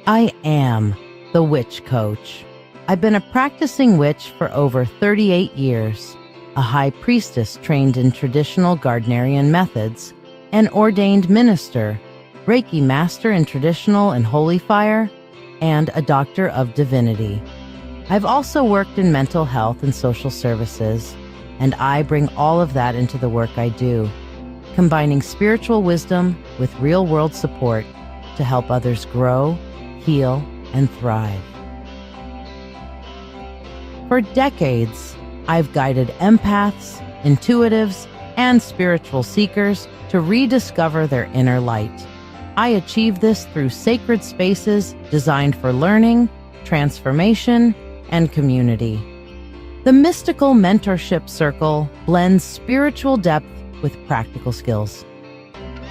I am the Witch Coach. I've been a practicing witch for over 38 years, a high priestess trained in traditional Gardnerian methods, an ordained minister, Reiki master in traditional and holy fire, and a doctor of divinity. I've also worked in mental health and social services, and I bring all of that into the work I do, combining spiritual wisdom with real-world support to help others grow, heal, and thrive. For decades, I've guided empaths, intuitives, and spiritual seekers to rediscover their inner light. I achieve this through sacred spaces designed for learning, transformation, and community. The mystical mentorship circle blends spiritual depth with practical skills.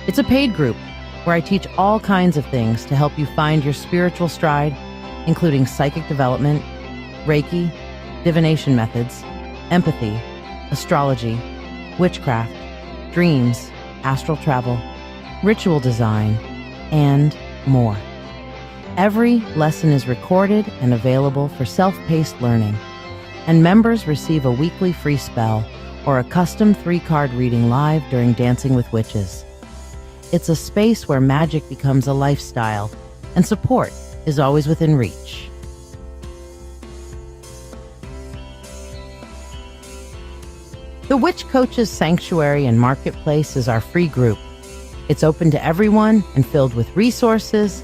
It's a paid group where I teach all kinds of things to help you find your spiritual stride, including psychic development, Reiki, divination methods, empathy, astrology, witchcraft, dreams, astral travel, ritual design, and more. Every lesson is recorded and available for self-paced learning, and members receive a weekly free spell or a custom 3-card reading live during Dancing with Witches. It's a space where magic becomes a lifestyle, and support is always within reach. The Witch Coach's Sanctuary and Marketplace is our free group. It's open to everyone and filled with resources,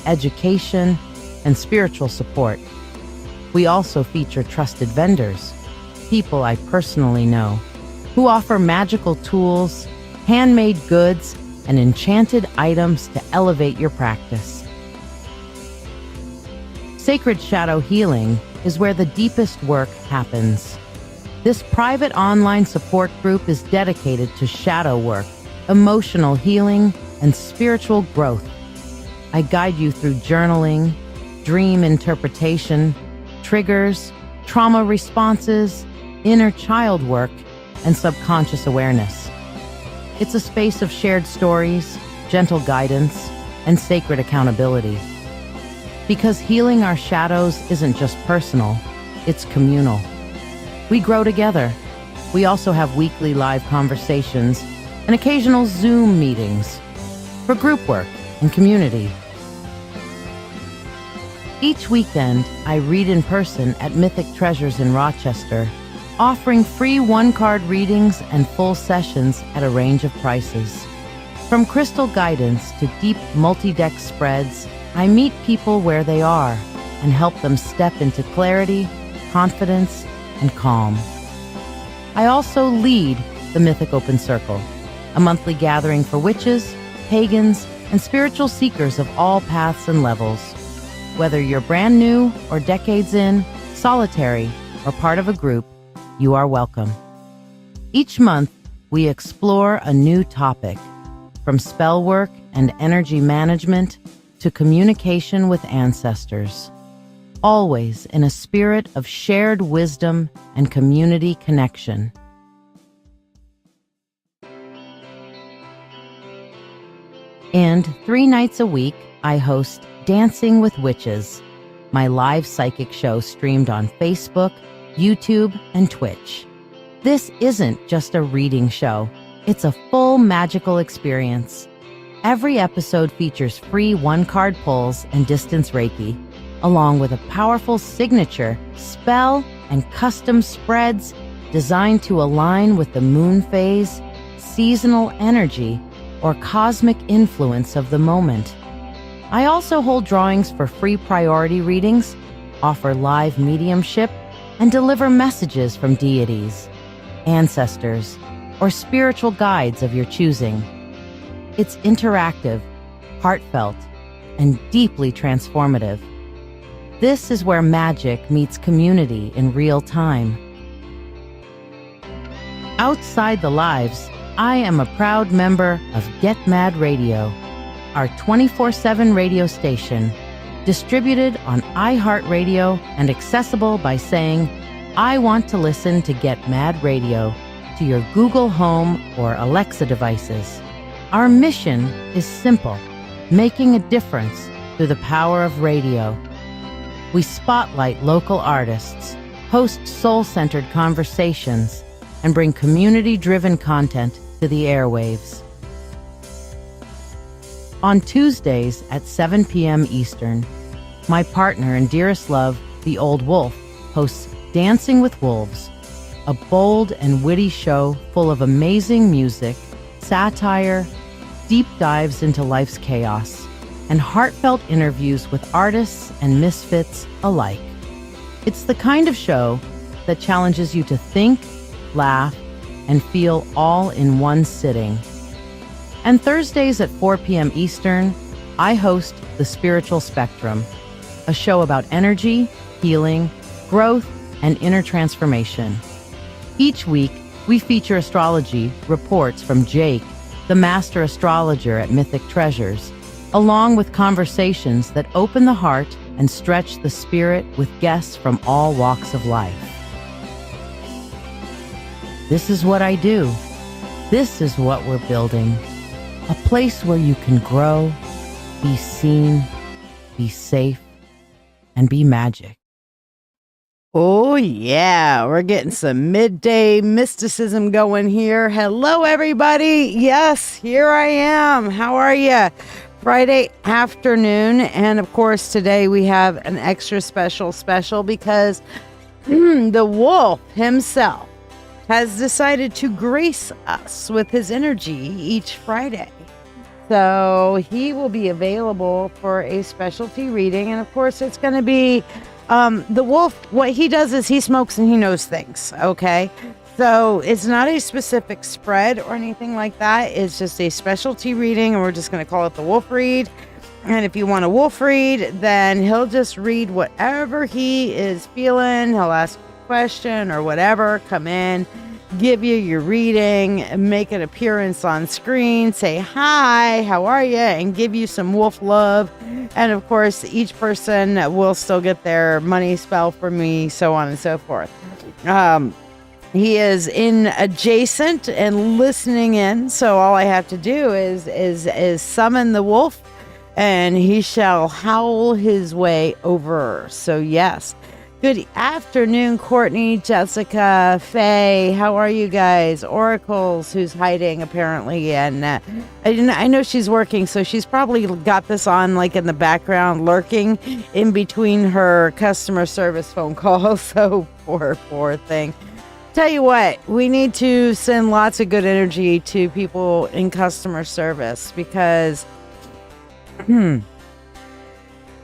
education, and spiritual support. We also feature trusted vendors, people I personally know, who offer magical tools, handmade goods, and enchanted items to elevate your practice. Sacred Shadow Healing is where the deepest work happens. This private online support group is dedicated to shadow work, emotional healing, and spiritual growth. I guide you through journaling, dream interpretation, triggers, trauma responses, inner child work, and subconscious awareness. It's a space of shared stories, gentle guidance, and sacred accountability. Because healing our shadows isn't just personal, it's communal. We grow together. We also have weekly live conversations and occasional Zoom meetings for group work and community. Each weekend, I read in person at Mythic Treasures in Rochester, offering free 1-card readings and full sessions at a range of prices. From crystal guidance to deep multi-deck spreads, I meet people where they are and help them step into clarity, confidence, and calm. I also lead the Mythic Open Circle, a monthly gathering for witches, pagans, and spiritual seekers of all paths and levels. Whether you're brand new or decades in, solitary, or part of a group, you are welcome. Each month, we explore a new topic, from spell work and energy management to communication with ancestors, always in a spirit of shared wisdom and community connection. And 3 nights a week, I host Dancing with Witches, my live psychic show streamed on Facebook, YouTube, and Twitch. This isn't just a reading show. It's a full magical experience. Every episode features free 1-card pulls and distance Reiki, along with a powerful signature, spell, and custom spreads designed to align with the moon phase, seasonal energy, or cosmic influence of the moment. I also hold drawings for free priority readings, offer live mediumship, and deliver messages from deities, ancestors, or spiritual guides of your choosing. It's interactive, heartfelt, and deeply transformative. This is where magic meets community in real time. Outside the lives, I am a proud member of Get Mad Radio, our 24/7 radio station, distributed on iHeartRadio and accessible by saying, "I want to listen to Get Mad Radio" to your Google Home or Alexa devices. Our mission is simple: making a difference through the power of radio. We spotlight local artists, host soul-centered conversations, and bring community-driven content to the airwaves. On Tuesdays at 7 p.m. Eastern, my partner and dearest love, the Old Wolf, hosts Dancing with Wolves, a bold and witty show full of amazing music, satire, deep dives into life's chaos, and heartfelt interviews with artists and misfits alike. It's the kind of show that challenges you to think, laugh, and feel all in one sitting. And Thursdays at 4 p.m. Eastern, I host The Spiritual Spectrum, a show about energy, healing, growth, and inner transformation. Each week, we feature astrology reports from Jake, the master astrologer at Mythic Treasures, along with conversations that open the heart and stretch the spirit with guests from all walks of life. This is what I do. This is what we're building. A place where you can grow, be seen, be safe, and be magic. Oh yeah, we're getting some midday mysticism going here. Hello everybody. Yes, here I am. How are you? Friday afternoon, and of course today we have an extra special because the wolf himself has decided to grace us with his energy each Friday. So he will be available for a specialty reading. And of course, it's going to be the wolf. What he does is he smokes and he knows things. Okay. So it's not a specific spread or anything like that. It's just a specialty reading. And we're just going to call it the wolf read. And if you want a wolf read, then he'll just read whatever he is feeling. He'll ask a question or whatever, come in, give you your reading, make an appearance on screen, say hi, how are you, and give you some wolf love. And of course, each person will still get their money spell from me, so on and so forth. He is in adjacent and listening in, so all I have to do is summon the wolf, and he shall howl his way over. So yes. Good afternoon, Courtney, Jessica, Faye. How are you guys? Oracles, who's hiding apparently, and I know she's working, so she's probably got this on like in the background, lurking in between her customer service phone calls. So poor thing. Tell you what, we need to send lots of good energy to people in customer service because,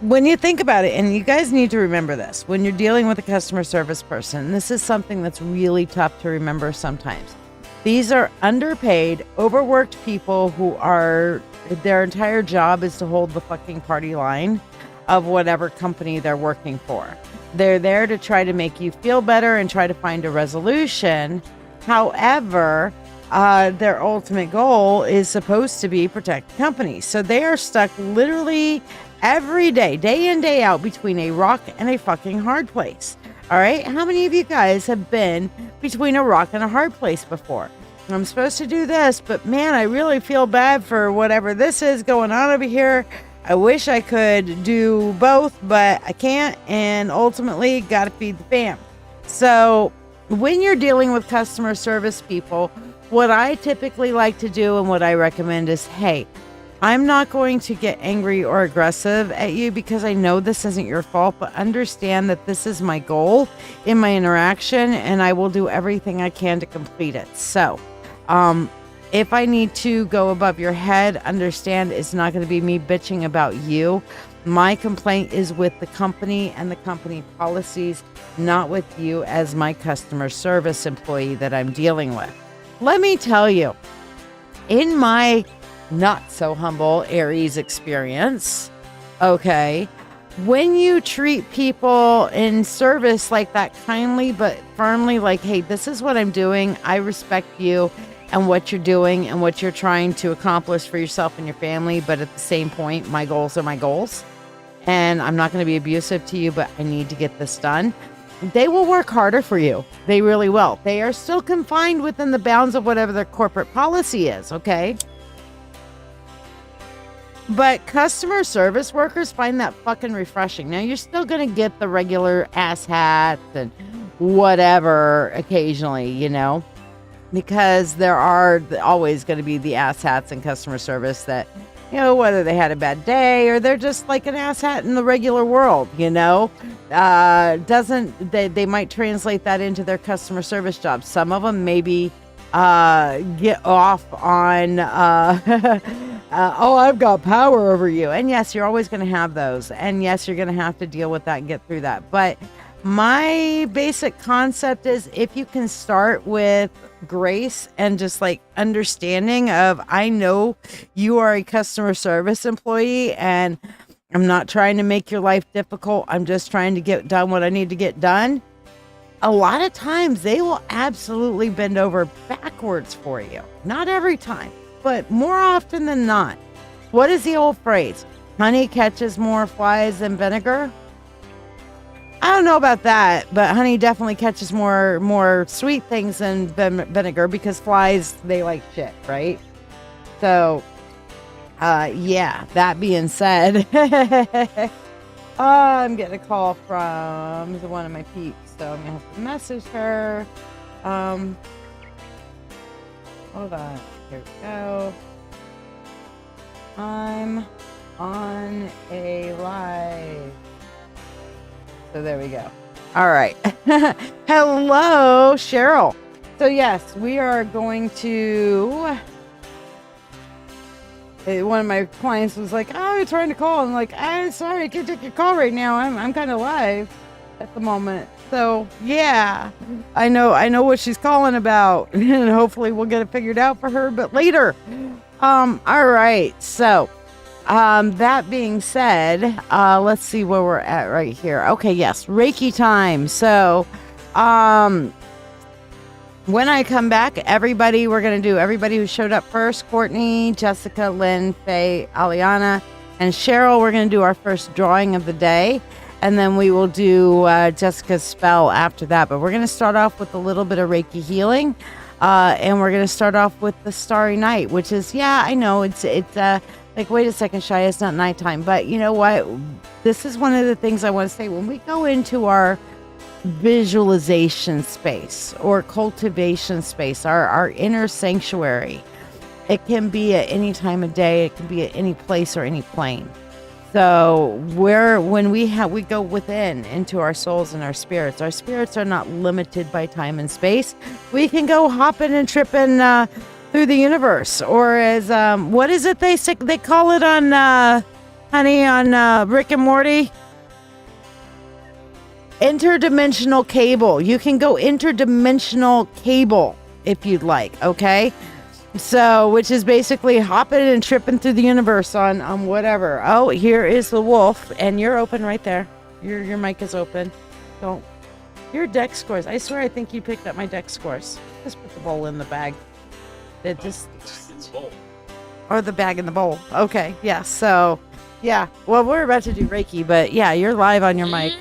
when you think about it, and you guys need to remember this, when you're dealing with a customer service person, this is something that's really tough to remember sometimes. These are underpaid, overworked people who are, their entire job is to hold the fucking party line of whatever company they're working for. They're there to try to make you feel better and try to find a resolution. However, their ultimate goal is supposed to be protect the company. So they are stuck literally every day, day in, day out, between a rock and a fucking hard place. All right? How many of you guys have been between a rock and a hard place before? I'm supposed to do this, but man, I really feel bad for whatever this is going on over here. I wish I could do both, but I can't. And ultimately, got to feed the fam. So when you're dealing with customer service people, what I typically like to do and what I recommend is, hey, I'm not going to get angry or aggressive at you because I know this isn't your fault, but understand that this is my goal in my interaction and I will do everything I can to complete it. So, if I need to go above your head, understand it's not going to be me bitching about you. My complaint is with the company and the company policies, not with you as my customer service employee that I'm dealing with. Let me tell you, in my not so humble Aries experience, okay, when you treat people in service like that, kindly but firmly, like, hey, this is what I'm doing, I respect you and what you're doing and what you're trying to accomplish for yourself and your family, but at the same point, my goals are my goals, and I'm not going to be abusive to you, but I need to get this done. They will work harder for you. They really will. They are still confined within the bounds of whatever their corporate policy is, okay? But customer service workers find that fucking refreshing. Now, you're still going to get the regular ass hats and whatever occasionally, you know, because there are always going to be the ass hats in customer service that, you know, whether they had a bad day or they're just like an ass hat in the regular world, you know, they might translate that into their customer service jobs. Some of them maybe get off on, oh, I've got power over you. And yes, you're always going to have those. And yes, you're going to have to deal with that and get through that. But my basic concept is if you can start with grace and just like understanding of, I know you are a customer service employee and I'm not trying to make your life difficult. I'm just trying to get done what I need to get done. A lot of times they will absolutely bend over backwards for you. Not every time, but more often than not. What is the old phrase? Honey catches more flies than vinegar. I don't know about that, but honey definitely catches more sweet things than vinegar because flies, they like shit, right? So, yeah, that being said, I'm getting a call from one of my peeps, so I'm going to have to message her. Hold on. Here we go. I'm on a live. So there we go. All right. Hello, Cheryl. So yes, we are going to... One of my clients was like, oh, you're trying to call. I'm like, I'm sorry, I can't take your call right now. I'm kind of live at the moment. So yeah, I know what she's calling about. And hopefully we'll get it figured out for her, but later. All right. So that being said, let's see where we're at right here. Okay, yes, Reiki time. So, when I come back, we're going to do everybody who showed up first: Courtney, Jessica, Lynn, Faye, Aliana, and Cheryl. We're going to do our first drawing of the day, and then we will do Jessica's spell after that. But we're going to start off with a little bit of Reiki healing, and we're going to start off with the Starry Night, which is, yeah, I know it's like, wait a second, Shiya, it's not nighttime. But you know what? This is one of the things I want to say. When we go into our visualization space or cultivation space, our inner sanctuary, it can be at any time of day. It can be at any place or any plane. So when we go within into our souls and our spirits are not limited by time and space. We can go hopping and tripping through the universe, or as what is it they call it on Rick and Morty? Interdimensional cable. You can go interdimensional cable if you'd like, okay? So, which is basically hopping and tripping through the universe on whatever. Oh, here is the wolf, and you're open right there. Your mic is open. Don't. Your deck scores. I swear I think you picked up my deck scores. Just put the bowl in the bag. It just... Or the bag in the bowl. Okay, yeah, so... Yeah, well, we're about to do Reiki, but yeah, you're live on your mic.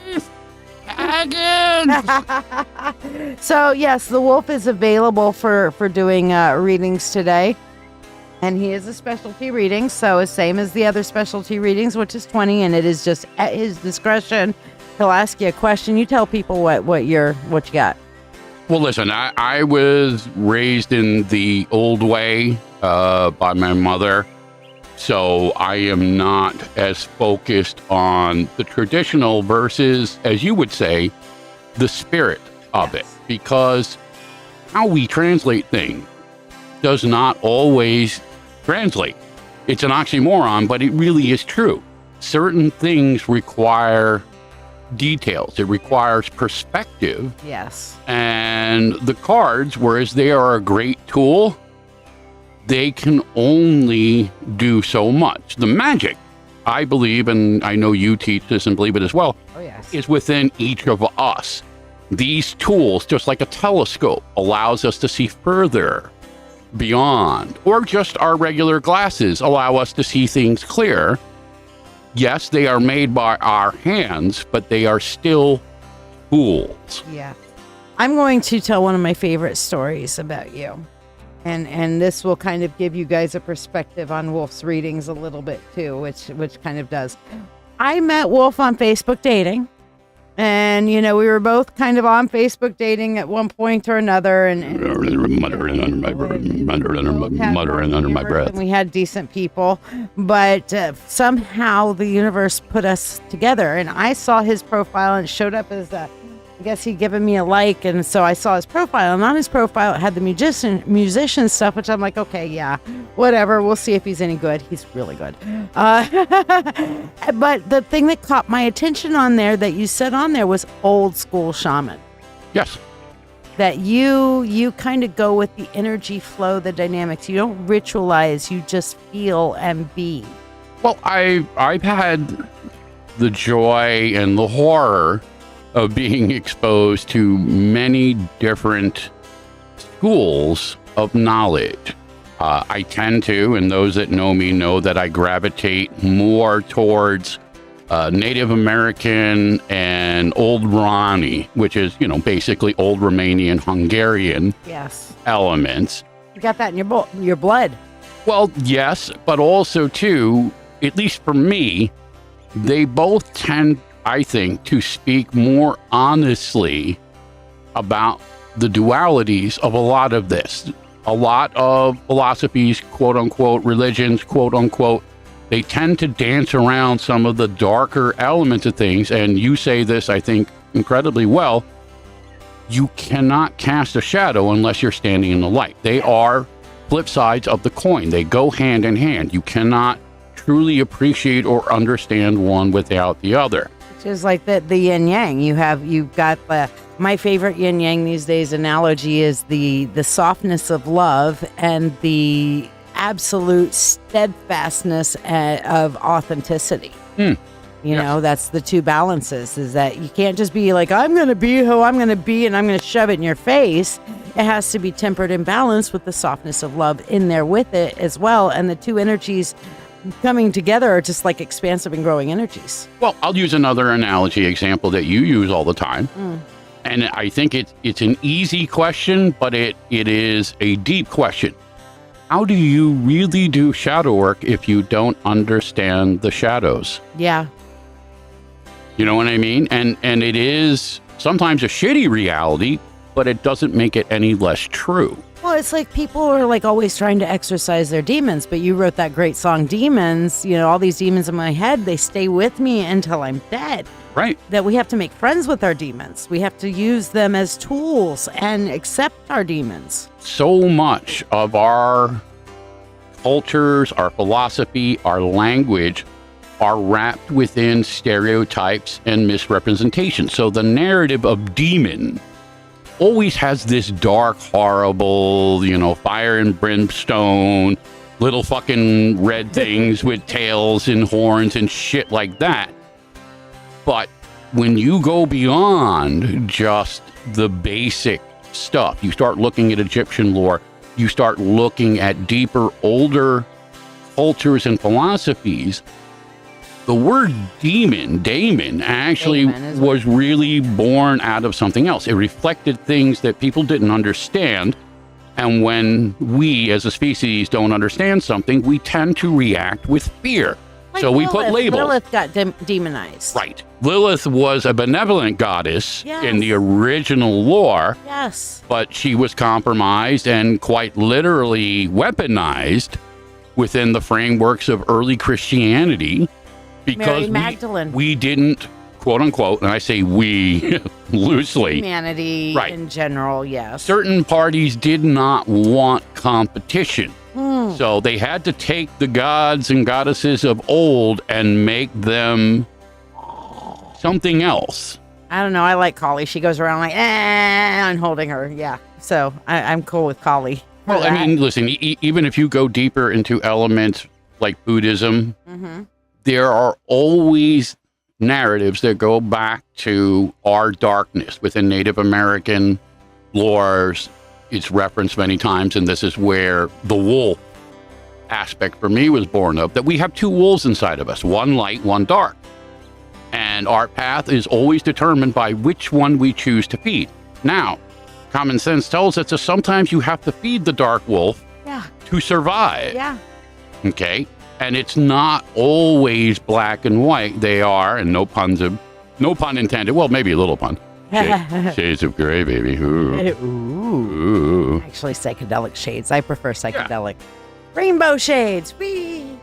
So yes, the wolf is available for doing readings today, and he is a specialty reading, so it's same as the other specialty readings, which is 20, and it is just at his discretion. He'll ask you a question. You tell people what you got. Well, listen, I was raised in the old way by my mother. So I am not as focused on the traditional versus, as you would say, the spirit of it, because how we translate things does not always translate. It's an oxymoron, but it really is true. Certain things require details. It requires perspective. Yes. And the cards, whereas they are a great tool, they can only do so much. The magic, I believe, and I know you teach this and believe it as well, is within each of us. These tools, just like a telescope, allows us to see further beyond, or just our regular glasses allow us to see things clear. Yes, they are made by our hands, but they are still tools. Yeah. I'm going to tell one of my favorite stories about you. And this will kind of give you guys a perspective on Wolf's readings a little bit too, which kind of does. I met Wolf on Facebook dating. And, we were both kind of on Facebook dating at one point or another. And muttering under my breath. And we had decent people. But somehow the universe put us together. And I saw his profile and it showed up as I guess he'd given me a like. And so I saw his profile. And on his profile, it had the musician stuff, which I'm like, okay, yeah, whatever. We'll see if he's any good. He's really good. But the thing that caught my attention on there that you said on there was old school shaman. Yes. That you kind of go with the energy flow, the dynamics. You don't ritualize. You just feel and be. Well, I've had the joy and the horror of being exposed to many different schools of knowledge. I tend to, and those that know me know that I gravitate more towards Native American and Old Rani, which is, basically Old Romanian, Hungarian elements. You got that in your blood. Well, yes, but also, too, at least for me, they both tend, I think, to speak more honestly about the dualities of a lot of this. A lot of philosophies, quote unquote, religions, quote unquote, they tend to dance around some of the darker elements of things. And you say this, I think, incredibly well. You cannot cast a shadow unless you're standing in the light. They are flip sides of the coin. They go hand in hand. You cannot truly appreciate or understand one without the other. Just like the yin yang, you've got my favorite yin yang these days analogy is the softness of love and the absolute steadfastness of authenticity. That's the two balances. Is that you can't just be like, I'm going to be who I'm going to be and I'm going to shove it in your face. It has to be tempered and balanced with the softness of love in there with it as well. And the two energies coming together are just like expansive and growing energies. Well, I'll use another analogy example that you use all the time. And I think it's an easy question, but it is a deep question. How do you really do shadow work if you don't understand the shadows? Yeah. You know what I mean? And it is sometimes a shitty reality, but it doesn't make it any less true. Well, it's like people are like always trying to exorcise their demons, but you wrote that great song, Demons. All these demons in my head, they stay with me until I'm dead. Right. That we have to make friends with our demons. We have to use them as tools and accept our demons. So much of our cultures, our philosophy, our language are wrapped within stereotypes and misrepresentations. So the narrative of demon always has this dark, horrible, fire and brimstone, little fucking red things with tails and horns and shit like that. But when you go beyond just the basic stuff, you start looking at Egyptian lore, you start looking at deeper, older cultures and philosophies, the word daemon actually was really born out of something else. It reflected things that people didn't understand. And when we as a species don't understand something, we tend to react with fear. Like so we put labels. Lilith got demonized. Right. Lilith was a benevolent goddess in the original lore. Yes. But she was compromised and quite literally weaponized within the frameworks of early Christianity. Because we didn't, quote unquote, and I say we loosely. Humanity in general, yes. Certain parties did not want competition. So they had to take the gods and goddesses of old and make them something else. I don't know. I like Kali. She goes around like, I'm holding her. Yeah. So I'm cool with Kali. Well, I mean, listen, even if you go deeper into elements like Buddhism, there are always narratives that go back to our darkness within Native American lores. It's referenced many times, and this is where the wolf aspect for me was born of, that we have two wolves inside of us, one light, one dark. And our path is always determined by which one we choose to feed. Now, common sense tells us that sometimes you have to feed the dark wolf Yeah. to survive. Yeah. Okay? And it's not always black and white. They are, and no pun intended. Well, maybe a little pun. Shades of gray, baby. Ooh. Ooh. Actually, psychedelic shades. I prefer psychedelic. Rainbow shades. Whee!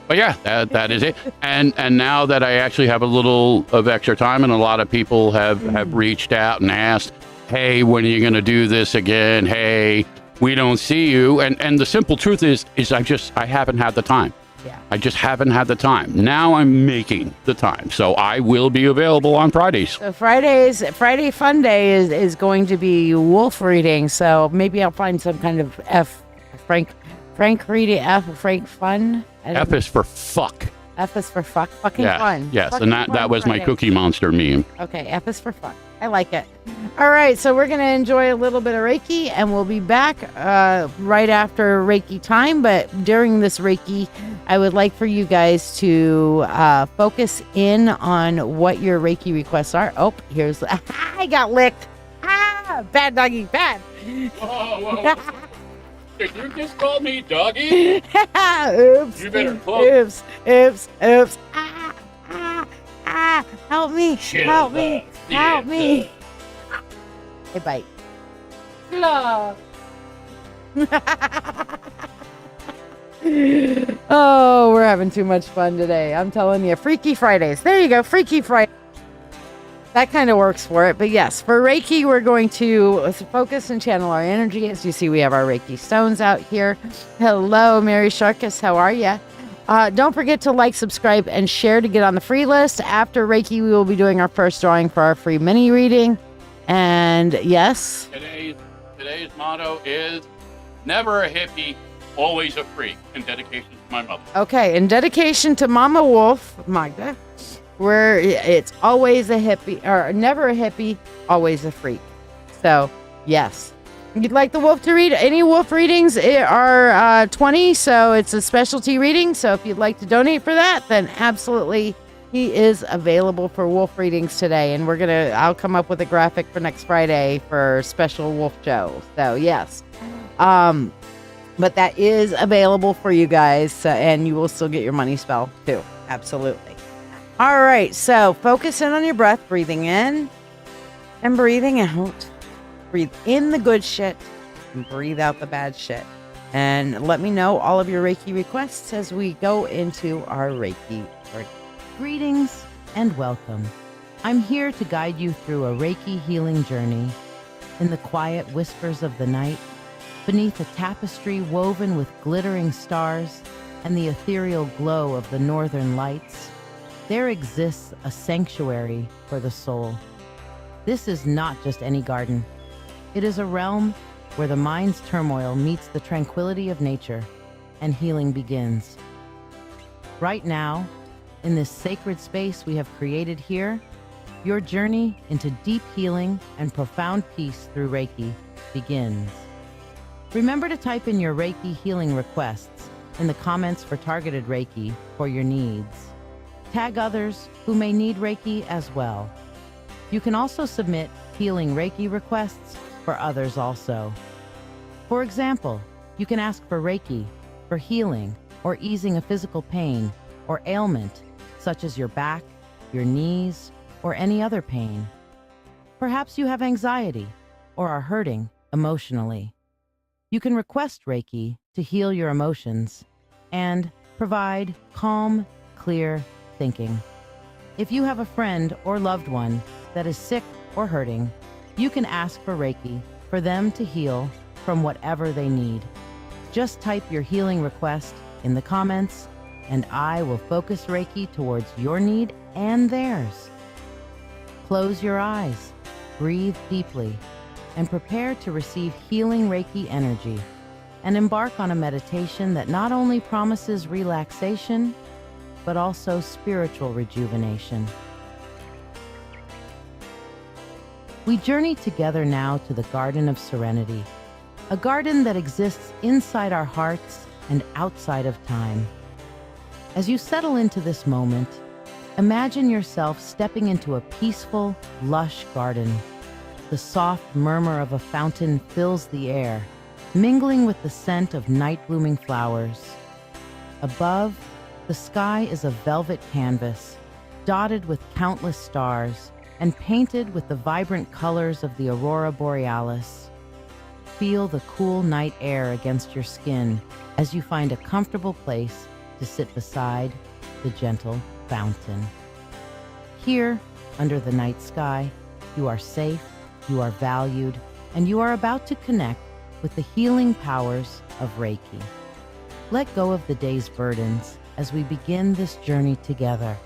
But yeah, that is it. And now that I actually have a little of extra time, and a lot of people have reached out and asked, hey, when are you going to do this again? Hey, we don't see you. And the simple truth is I haven't had the time. Yeah. I just haven't had the time. Now I'm making the time. So I will be available on Fridays. So Friday Fun Day is going to be wolf reading. So maybe I'll find some kind of Frank reading, Frank fun. F is for fuck. F is for fuck. Fucking Yeah. fun. Yes, Fucking and that fun was my Friday. Cookie Monster meme. Okay, F is for fuck. I like it. All right, so we're going to enjoy a little bit of Reiki, and we'll be back right after Reiki time. But during this Reiki, I would like for you guys to focus in on what your Reiki requests are. Oh, here's... I got licked. Bad doggy, bad. Whoa. Did you just call me doggy? Oops. You better close. Oops. Help me. Shit. Help me. Help Yeah. me. Hey, bite. Oh, we're having too much fun today. I'm telling you. Freaky Fridays. There you go. Freaky Friday. That kind of works for it. But yes, for Reiki, we're going to focus and channel our energy. As you see, we have our Reiki stones out here. Hello, Mary Sharkus. How are you? Don't forget to like, subscribe, and share to get on the free list. After Reiki, we will be doing our first drawing for our free mini reading. And yes. Today's motto is never a hippie, always a freak. In dedication to my mother. Okay, in dedication to Mama Wolf, Magda, where it's always a hippie, or never a hippie, always a freak. So, yes. You'd like the wolf to read? Any wolf readings are 20, so it's a specialty reading. So if you'd like to donate for that, then absolutely he is available for wolf readings today. And I'll come up with a graphic for next Friday for special wolf show. So yes. But that is available for you guys, and you will still get your money spell too. Absolutely. All right, so focus in on your breath, breathing in and breathing out. Breathe in the good shit and breathe out the bad shit. And let me know all of your Reiki requests as we go into our Reiki. Greetings and welcome. I'm here to guide you through a Reiki healing journey. In the quiet whispers of the night, beneath a tapestry woven with glittering stars and the ethereal glow of the northern lights, there exists a sanctuary for the soul. This is not just any garden. It is a realm where the mind's turmoil meets the tranquility of nature and healing begins. Right now, in this sacred space we have created here, your journey into deep healing and profound peace through Reiki begins. Remember to type in your Reiki healing requests in the comments for targeted Reiki for your needs. Tag others who may need Reiki as well. You can also submit healing Reiki requests for others also. For example, you can ask for Reiki for healing or easing a physical pain or ailment such as your back, your knees, or any other pain. Perhaps you have anxiety or are hurting emotionally. You can request Reiki to heal your emotions and provide calm, clear thinking. If you have a friend or loved one that is sick or hurting, you can ask for Reiki for them to heal from whatever they need. Just type your healing request in the comments, and I will focus Reiki towards your need and theirs. Close your eyes, breathe deeply, and prepare to receive healing Reiki energy, and embark on a meditation that not only promises relaxation, but also spiritual rejuvenation. We journey together now to the Garden of Serenity, a garden that exists inside our hearts and outside of time. As you settle into this moment, imagine yourself stepping into a peaceful, lush garden. The soft murmur of a fountain fills the air, mingling with the scent of night-blooming flowers. Above, the sky is a velvet canvas, dotted with countless stars and painted with the vibrant colors of the aurora borealis. Feel the cool night air against your skin as you find a comfortable place to sit beside the gentle fountain. Here, under the night sky, you are safe, you are valued, and you are about to connect with the healing powers of Reiki. Let go of the day's burdens as we begin this journey together.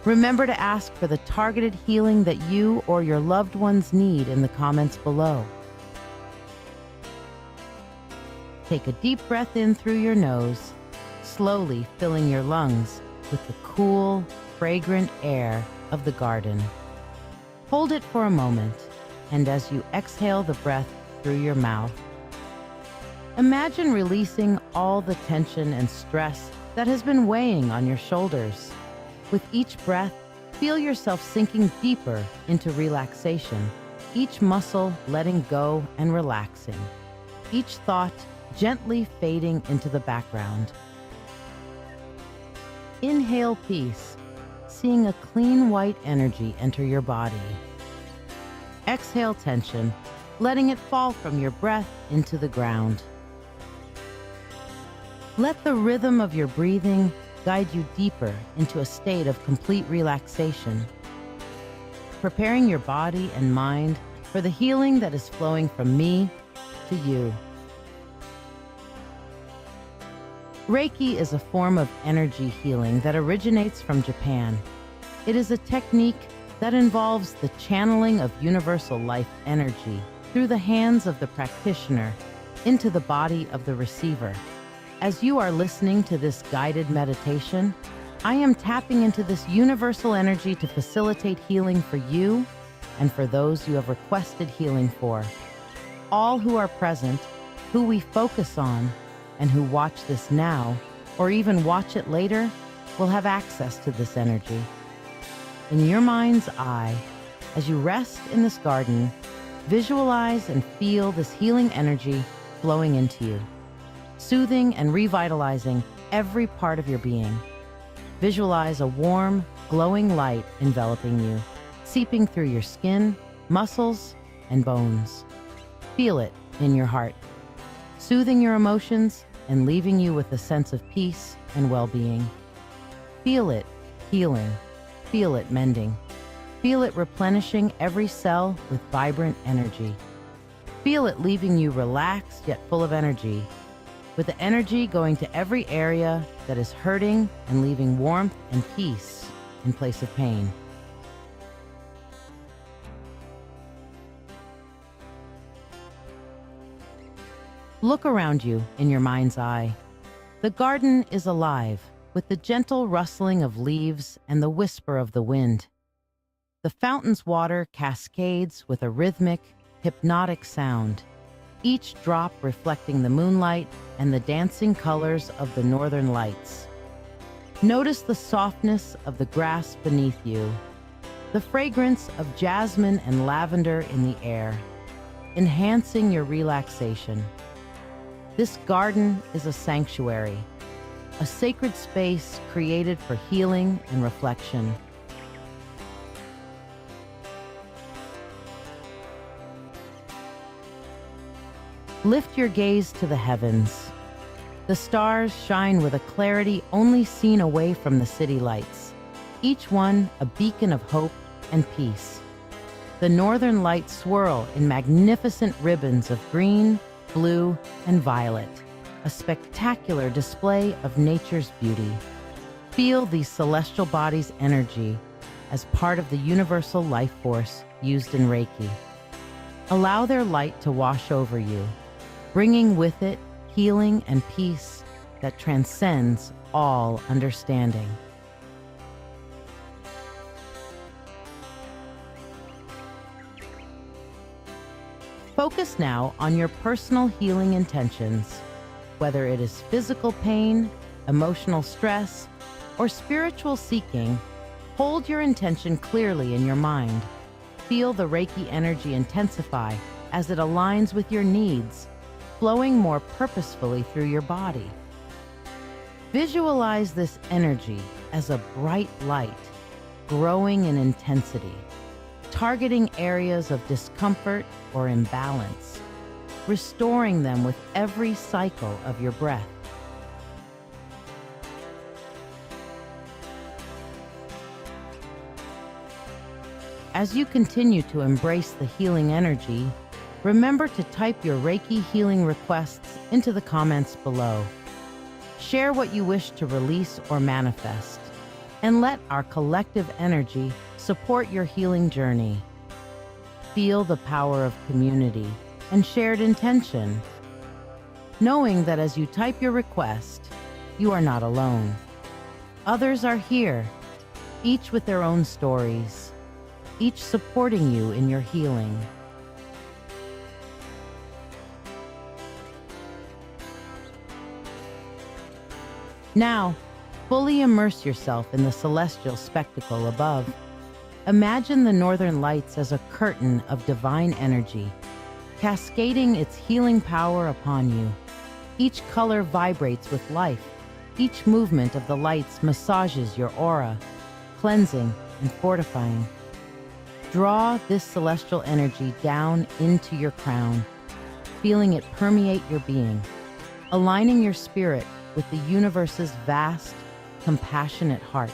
Remember to ask for the targeted healing that you or your loved ones need in the comments below. Take a deep breath in through your nose, slowly filling your lungs with the cool, fragrant air of the garden. Hold it for a moment, and as you exhale the breath through your mouth, imagine releasing all the tension and stress that has been weighing on your shoulders. With each breath, feel yourself sinking deeper into relaxation, each muscle letting go and relaxing, each thought gently fading into the background. Inhale peace, seeing a clean white energy enter your body. Exhale tension, letting it fall from your breath into the ground. Let the rhythm of your breathing guide you deeper into a state of complete relaxation, preparing your body and mind for the healing that is flowing from me to you. Reiki is a form of energy healing that originates from Japan. It is a technique that involves the channeling of universal life energy through the hands of the practitioner into the body of the receiver. As you are listening to this guided meditation, I am tapping into this universal energy to facilitate healing for you and for those you have requested healing for. All who are present, who we focus on, and who watch this now, or even watch it later, will have access to this energy. In your mind's eye, as you rest in this garden, visualize and feel this healing energy flowing into you, soothing and revitalizing every part of your being. Visualize a warm, glowing light enveloping you, seeping through your skin, muscles, and bones. Feel it in your heart, soothing your emotions and leaving you with a sense of peace and well-being. Feel it healing. Feel it mending. Feel it replenishing every cell with vibrant energy. Feel it leaving you relaxed yet full of energy, with the energy going to every area that is hurting and leaving warmth and peace in place of pain. Look around you in your mind's eye. The garden is alive with the gentle rustling of leaves and the whisper of the wind. The fountain's water cascades with a rhythmic, hypnotic sound, each drop reflecting the moonlight and the dancing colors of the northern lights. Notice the softness of the grass beneath you, the fragrance of jasmine and lavender in the air, enhancing your relaxation. This garden is a sanctuary, a sacred space created for healing and reflection. Lift your gaze to the heavens. The stars shine with a clarity only seen away from the city lights, each one a beacon of hope and peace. The northern lights swirl in magnificent ribbons of green, blue, and violet, a spectacular display of nature's beauty. Feel these celestial bodies' energy as part of the universal life force used in Reiki. Allow their light to wash over you, bringing with it healing and peace that transcends all understanding. Focus now on your personal healing intentions, whether it is physical pain, emotional stress, or spiritual seeking. Hold your intention clearly in your mind. feel the Reiki energy intensify as it aligns with your needs, flowing more purposefully through your body. Visualize this energy as a bright light, growing in intensity, targeting areas of discomfort or imbalance, restoring them with every cycle of your breath. As you continue to embrace the healing energy, remember to type your Reiki healing requests into the comments below. Share what you wish to release or manifest, and let our collective energy support your healing journey. Feel the power of community and shared intention, knowing that as you type your request, you are not alone. Others are here, each with their own stories, each supporting you in your healing. Now, fully immerse yourself in the celestial spectacle above. Imagine the northern lights as a curtain of divine energy, cascading its healing power upon you. Each color vibrates with life. Each movement of the lights massages your aura, cleansing and fortifying. Draw this celestial energy down into your crown, feeling it permeate your being, aligning your spirit with the universe's vast, compassionate heart.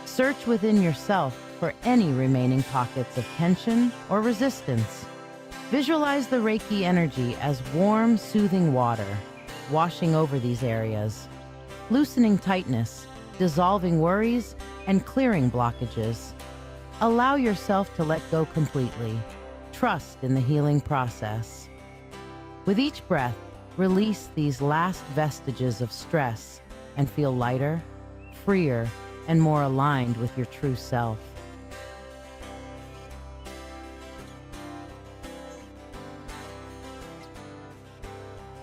Search within yourself for any remaining pockets of tension or resistance. Visualize the Reiki energy as warm, soothing water, washing over these areas, loosening tightness, dissolving worries, and clearing blockages. Allow yourself to let go completely. Trust in the healing process. With each breath, release these last vestiges of stress and feel lighter, freer, and more aligned with your true self.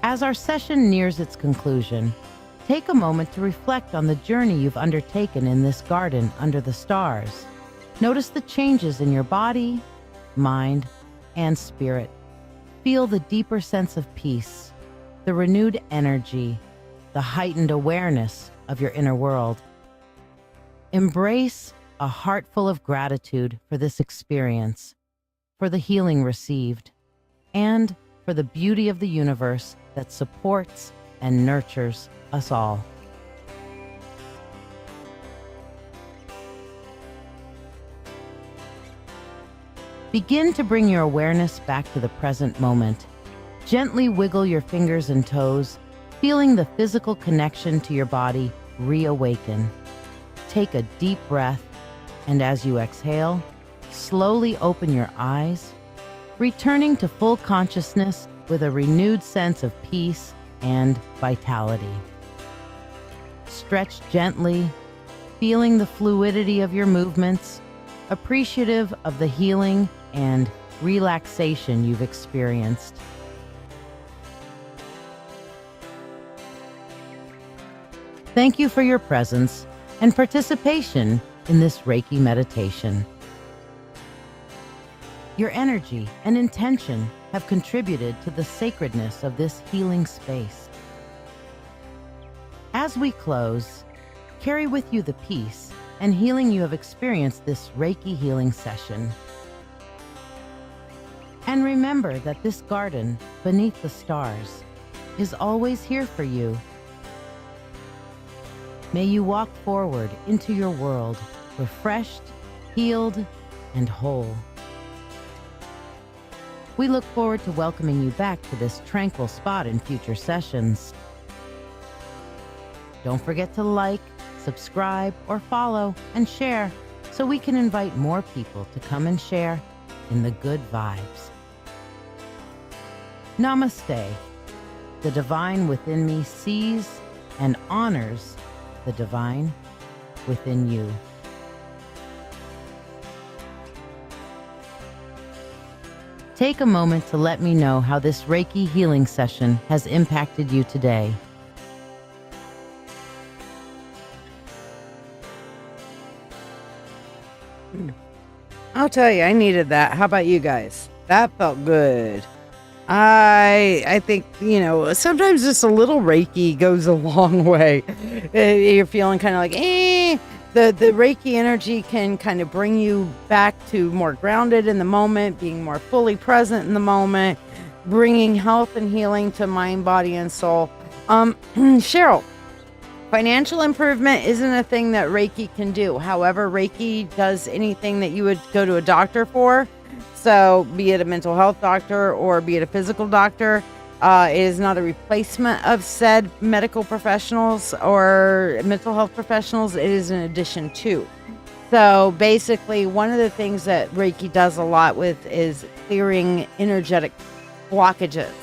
As our session nears its conclusion, take a moment to reflect on the journey you've undertaken in this garden under the stars. Notice the changes in your body, mind, and spirit. Feel the deeper sense of peace, the renewed energy, the heightened awareness of your inner world. Embrace a heart full of gratitude for this experience, for the healing received, and for the beauty of the universe that supports and nurtures us all. Begin to bring your awareness back to the present moment. Gently wiggle your fingers and toes, feeling the physical connection to your body reawaken. Take a deep breath, and as you exhale, slowly open your eyes, returning to full consciousness with a renewed sense of peace and vitality. Stretch gently, feeling the fluidity of your movements, appreciative of the healing and relaxation you've experienced. Thank you for your presence and participation in this Reiki meditation. Your energy and intention have contributed to the sacredness of this healing space. As we close, carry with you the peace and healing you have experienced this Reiki healing session. And remember that this garden beneath the stars is always here for you. May you walk forward into your world refreshed, healed, and whole. We look forward to welcoming you back to this tranquil spot in future sessions. Don't forget to like, subscribe, or follow and share so we can invite more people to come and share in the good vibes. Namaste. The divine within me sees and honors the divine within you. Take a moment to let me know how this Reiki healing session has impacted you today. I'll tell you, I needed that. How about you guys? That felt good. I think, sometimes just a little Reiki goes a long way. You're feeling kind of like, the Reiki energy can kind of bring you back to more grounded in the moment, being more fully present in the moment, bringing health and healing to mind, body, and soul. Cheryl, financial improvement isn't a thing that Reiki can do. However, Reiki does anything that you would go to a doctor for. So be it a mental health doctor or be it a physical doctor, it is not a replacement of said medical professionals or mental health professionals. It is an addition to. So basically, one of the things that Reiki does a lot with is clearing energetic blockages.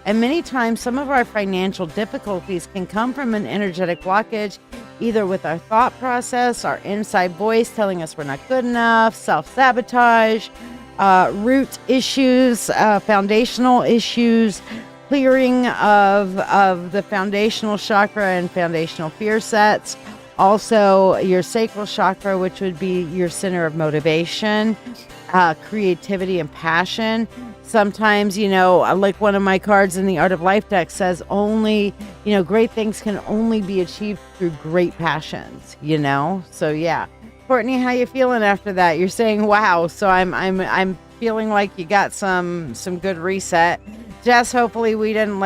And many times, some of our financial difficulties can come from an energetic blockage, either with our thought process, our inside voice telling us we're not good enough, self-sabotage, root issues, foundational issues, clearing of the foundational chakra and foundational fear sets. Also, your sacral chakra, which would be your center of motivation, creativity, and passion. Sometimes, like one of my cards in the Art of Life deck says, only, great things can only be achieved through great passions, So, yeah. Courtney, how you feeling after that? You're saying, wow. So I'm feeling like you got some good reset. Jess, hopefully we didn't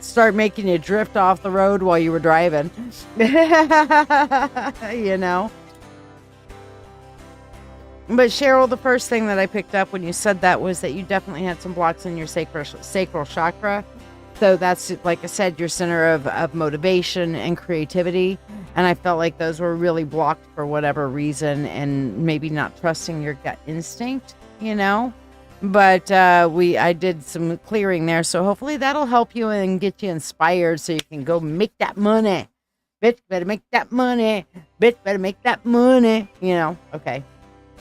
start making you drift off the road while you were driving. But Cheryl, the first thing that I picked up when you said that was that you definitely had some blocks in your sacral chakra. So that's, like I said, your center of motivation and creativity. And I felt like those were really blocked for whatever reason and maybe not trusting your gut instinct, But I did some clearing there. So hopefully that'll help you and get you inspired so you can go make that money. Bitch, better make that money. Bitch, better make that money. Okay.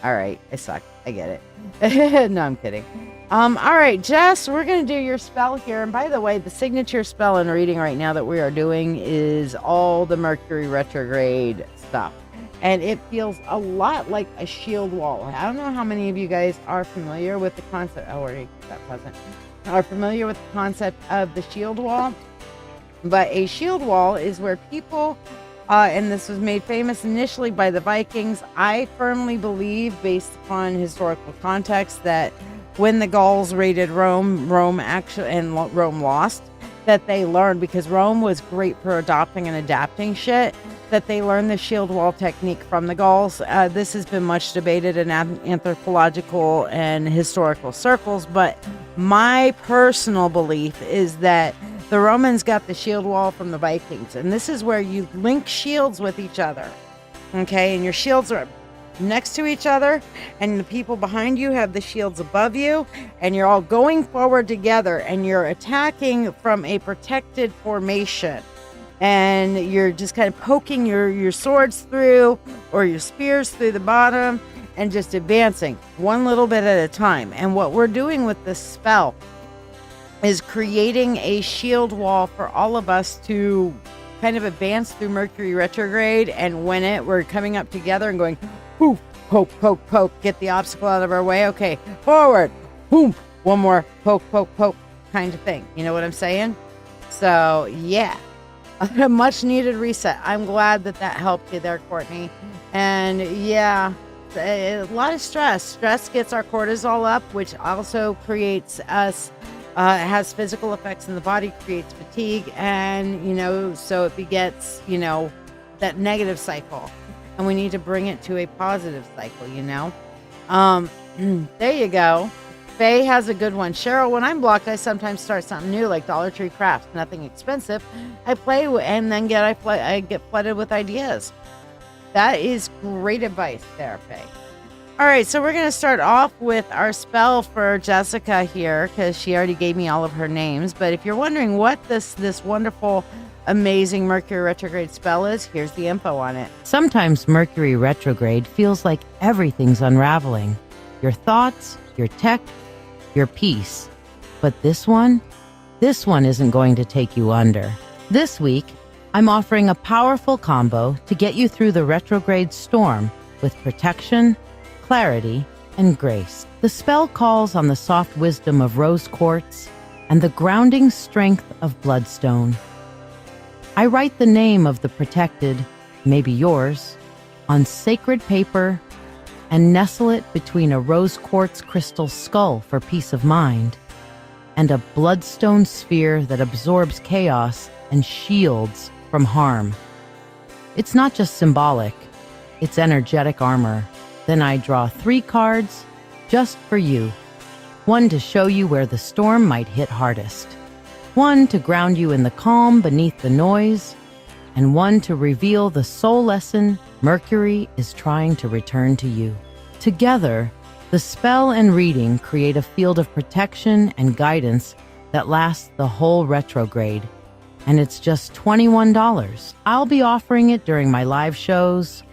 All right. I suck. I get it. No, I'm kidding. All right, Jess, we're going to do your spell here. And by the way, the signature spell and reading right now that we are doing is all the Mercury Retrograde stuff. And it feels a lot like a shield wall. I don't know how many of you guys are familiar with the concept. Oh, already that present. Are familiar with the concept of the shield wall. But a shield wall is where people, and this was made famous initially by the Vikings. I firmly believe, based upon historical context, that when the Gauls raided Rome lost, that they learned, because Rome was great for adopting and adapting shit, that they learned the shield wall technique from the Gauls. This has been much debated in anthropological and historical circles, but my personal belief is that the Romans got the shield wall from the Vikings, and this is where you link shields with each other, okay? And your shields are next to each other, and the people behind you have the shields above you, and you're all going forward together, and you're attacking from a protected formation, and you're just kind of poking your swords through or your spears through the bottom and just advancing one little bit at a time. And what we're doing with this spell is creating a shield wall for all of us to kind of advance through Mercury retrograde, and when we're coming up together and going poof, poke, poke, poke, get the obstacle out of our way. Okay, forward, boom, one more poke, poke, poke kind of thing. You know what I'm saying? So, yeah, a much needed reset. I'm glad that helped you there, Courtney. And yeah, a lot of stress. Stress gets our cortisol up, which also creates us, has physical effects in the body, creates fatigue, and, so it begets, that negative cycle. And we need to bring it to a positive cycle, There you go. Faye has a good one. Cheryl, when I'm blocked, I sometimes start something new, like Dollar Tree crafts. Nothing expensive. I play and then I get flooded with ideas. That is great advice there, Faye. All right, so we're going to start off with our spell for Jessica here, because she already gave me all of her names. But if you're wondering what this wonderful, amazing Mercury retrograde spell is, here's the info on it. Sometimes Mercury retrograde feels like everything's unraveling. Your thoughts, your tech, your peace. But this one isn't going to take you under. This week, I'm offering a powerful combo to get you through the retrograde storm with protection, clarity, and grace. The spell calls on the soft wisdom of rose quartz and the grounding strength of bloodstone. I write the name of the protected, maybe yours, on sacred paper and nestle it between a rose quartz crystal skull for peace of mind and a bloodstone sphere that absorbs chaos and shields from harm. It's not just symbolic, it's energetic armor. Then I draw 3 cards just for you. 1 to show you where the storm might hit hardest. 1 to ground you in the calm beneath the noise. And 1 to reveal the soul lesson Mercury is trying to return to you. Together, the spell and reading create a field of protection and guidance that lasts the whole retrograde. And it's just $21. I'll be offering it during my live shows,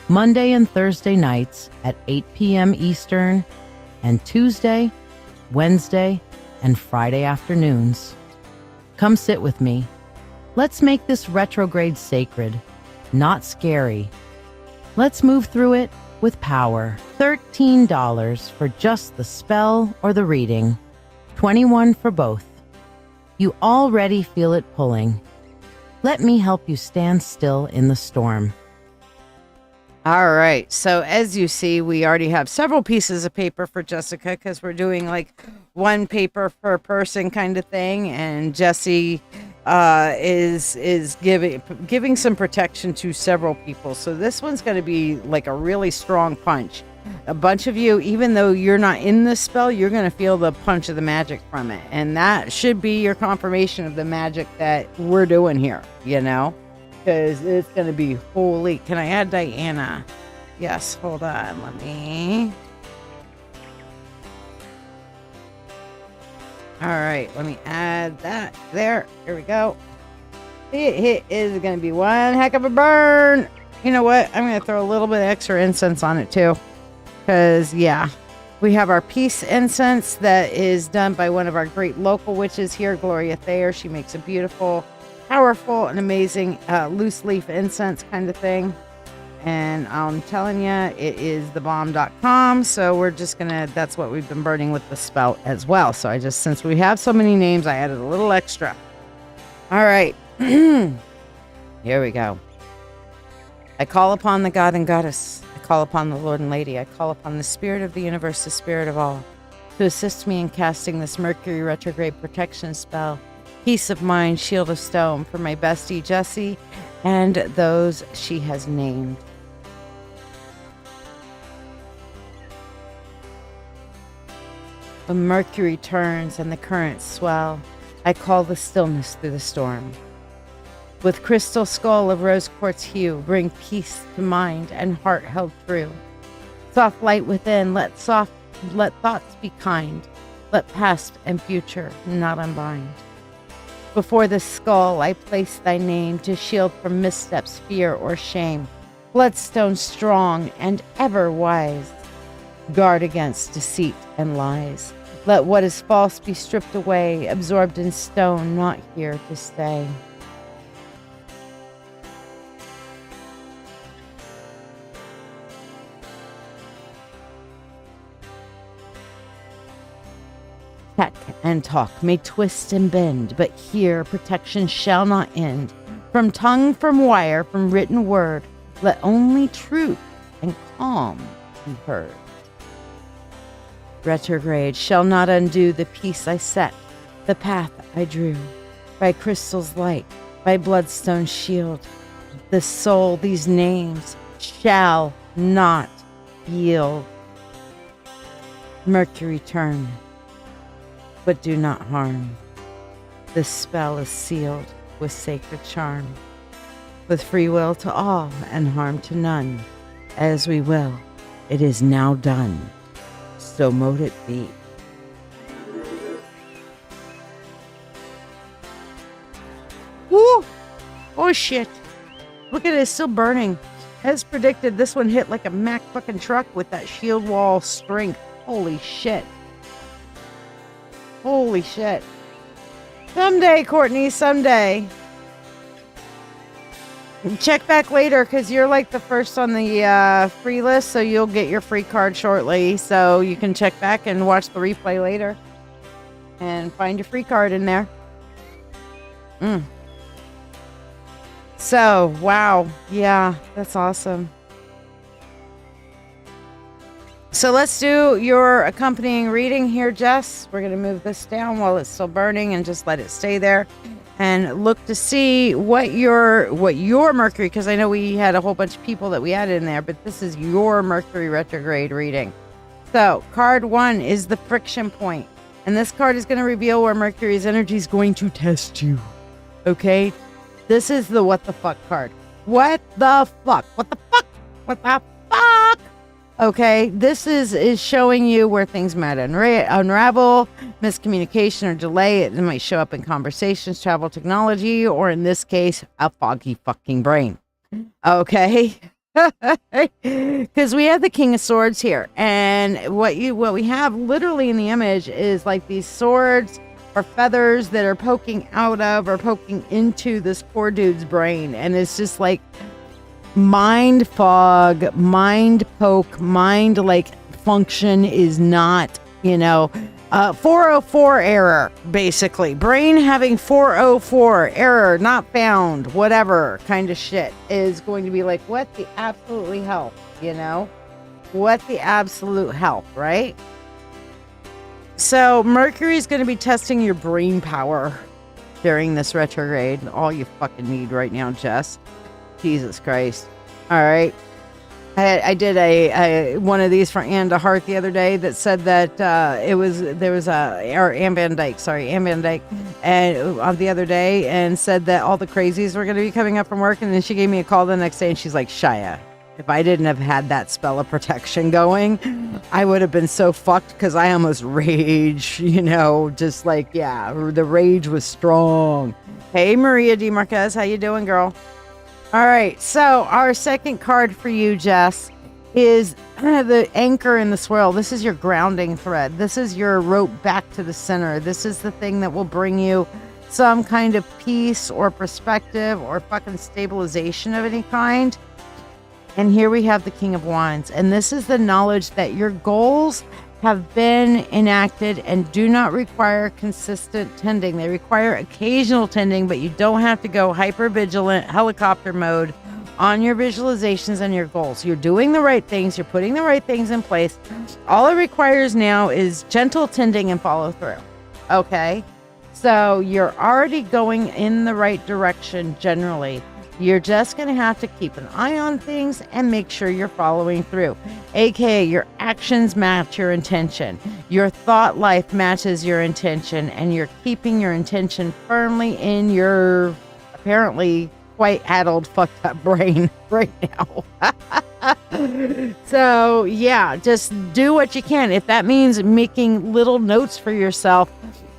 Monday and Thursday nights at 8 p.m. Eastern, and Tuesday, Wednesday, and Friday afternoons. Come sit with me. Let's make this retrograde sacred, not scary. Let's move through it with power. $13 for just the spell or the reading, $21 for both. You already feel it pulling. Let me help you stand still in the storm. All right. So as you see, we already have several pieces of paper for Jessica because we're doing like 1 paper per person kind of thing. And Jessie is giving some protection to several people. So this one's going to be like a really strong punch. A bunch of you, even though you're not in this spell, you're going to feel the punch of the magic from it. And that should be your confirmation of the magic that we're doing here, you know? Because it's going to be holy. Can I add Diana? Yes, hold on. Let me. All right, let me add that there. Here we go. It is going to be one heck of a burn. You know what? I'm going to throw a little bit of extra incense on it too. Because, yeah, we have our peace incense that is done by one of our great local witches here, Gloria Thayer. She makes a beautiful, powerful and amazing loose leaf incense kind of thing. And I'm telling you, it is thebomb.com. So we're just going to, that's what we've been burning with the spell as well. So since we have so many names, I added a little extra. All right. Here we go. I call upon the God and Goddess. I call upon the Lord and Lady. I call upon the Spirit of the universe, the Spirit of all, to assist me in casting this Mercury retrograde protection spell. Peace of mind, shield of stone for my bestie Jessie and those she has named. When Mercury turns and the currents swell, I call the stillness through the storm. With crystal skull of rose quartz hue, bring peace to mind and heart held true. Soft light within, let thoughts be kind. Let past and future not unbind. Before the skull I place thy name to shield from missteps, fear, or shame. Bloodstone strong and ever wise. Guard against deceit and lies. Let what is false be stripped away, absorbed in stone, not here to stay. Tech and talk may twist and bend, but here protection shall not end. From tongue, from wire, from written word, let only truth and calm be heard. Retrograde shall not undo the peace I set, the path I drew. By crystal's light, by bloodstone shield, the soul, these names, shall not yield. Mercury turn, but do not harm. This spell is sealed with sacred charm, with free will to all and harm to none. As we will, it is now done. So mote it be. Woo! Oh shit. Look at it, it's still burning. As predicted, this one hit like a Mack fucking truck with that shield wall strength. Holy shit. Holy shit. Someday, Courtney, someday. check back later because you're like the first on the free list, so you'll get your free card shortly. So you can check back and watch the replay later and find your free card in there. So, wow. Yeah, that's awesome. So let's do your accompanying reading here, Jess. We're going to move this down while it's still burning and just let it stay there. And look to see what your Mercury, because I know we had a whole bunch of people that we added in there, but this is your Mercury retrograde reading. So card 1 is the friction point. And this card is going to reveal where Mercury's energy is going to test you. Okay? This is the what the fuck card. What the fuck? What the fuck? What the fuck? Okay, this is showing you where things might unravel, miscommunication or delay. It might show up in conversations, travel, technology, or in this case, a foggy fucking brain. Okay, because we have the King of Swords here, and what we have literally in the image is like these swords or feathers that are poking out of or poking into this poor dude's brain, and it's just like mind fog, mind poke, mind like function is not, 404 error, basically. Brain having 404 error, not found, whatever kind of shit is going to be like, what the absolutely hell, What the absolute hell, right? So Mercury is going to be testing your brain power during this retrograde. All you fucking need right now, Jess. Jesus Christ. All right. I did a one of these for Anne DeHart the other day that said that Anne Van Dyke, and on the other day, and said that all the crazies were going to be coming up from work, and then she gave me a call the next day and she's like, Shiya, if I didn't have had that spell of protection going, I would have been so fucked because I almost rage, just like, yeah, the rage was strong. Hey, Maria D. Marquez, how you doing, girl? All right, so our second card for you, Jess, is the anchor in the swirl. This is your grounding thread. This is your rope back to the center. This is the thing that will bring you some kind of peace or perspective or fucking stabilization of any kind. And here we have the King of Wands. And this is the knowledge that your goals have been enacted and do not require consistent tending. They require occasional tending, but you don't have to go hyper-vigilant helicopter mode on your visualizations and your goals. You're doing the right things. You're putting the right things in place. All it requires now is gentle tending and follow through. Okay? So you're already going in the right direction generally. You're just going to have to keep an eye on things and make sure you're following through. AKA, your actions match your intention. Your thought life matches your intention, and you're keeping your intention firmly in your apparently quite addled, fucked up brain right now. So, yeah, just do what you can. If that means making little notes for yourself,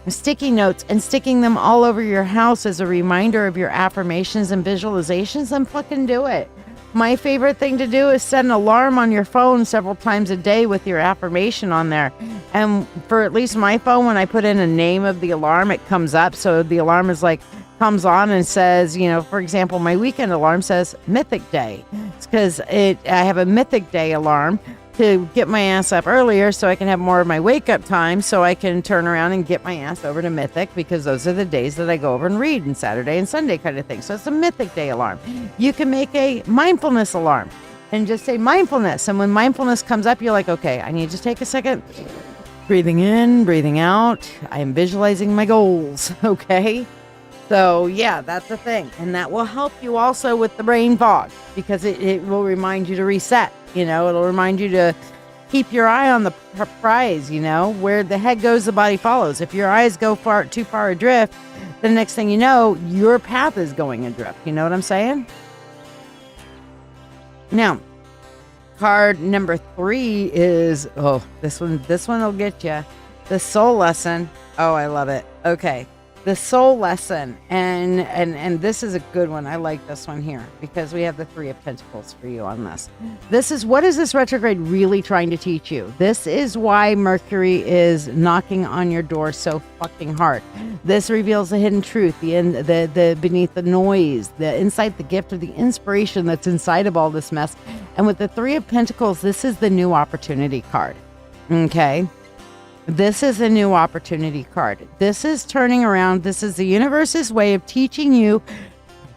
sticky notes, and sticking them all over your house as a reminder of your affirmations and visualizations, then fucking do it. My favorite thing to do is set an alarm on your phone several times a day with your affirmation on there. And for at least my phone, when I put in a name of the alarm, it comes up. So the alarm is like, comes on and says, for example, my weekend alarm says Mythic Day. It's because I have a Mythic Day alarm to get my ass up earlier so I can have more of my wake up time so I can turn around and get my ass over to Mythic, because those are the days that I go over and read, and Saturday and Sunday kind of thing. So it's a Mythic Day alarm. You can make a mindfulness alarm and just say mindfulness. And when mindfulness comes up, you're like, okay, I need to take a second. Breathing in, breathing out. I am visualizing my goals. Okay. So yeah, that's the thing. And that will help you also with the brain fog, because it will remind you to reset. It'll remind you to keep your eye on the prize, where the head goes, the body follows. If your eyes go too far adrift, the next thing you know, your path is going adrift. You know what I'm saying? Now, card number 3 is, this one will get you. The soul lesson. Oh, I love it. Okay. the soul lesson, and this is a good one. I like this one here because we have the Three of Pentacles for you on this. What is this retrograde really trying to teach you? This is why Mercury is knocking on your door so fucking hard. This reveals the hidden truth, the beneath the noise, the insight, the gift of the inspiration that's inside of all this mess. And with the Three of Pentacles, this is the new opportunity card. Okay. This is a new opportunity card. This is turning around. This is the universe's way of teaching you,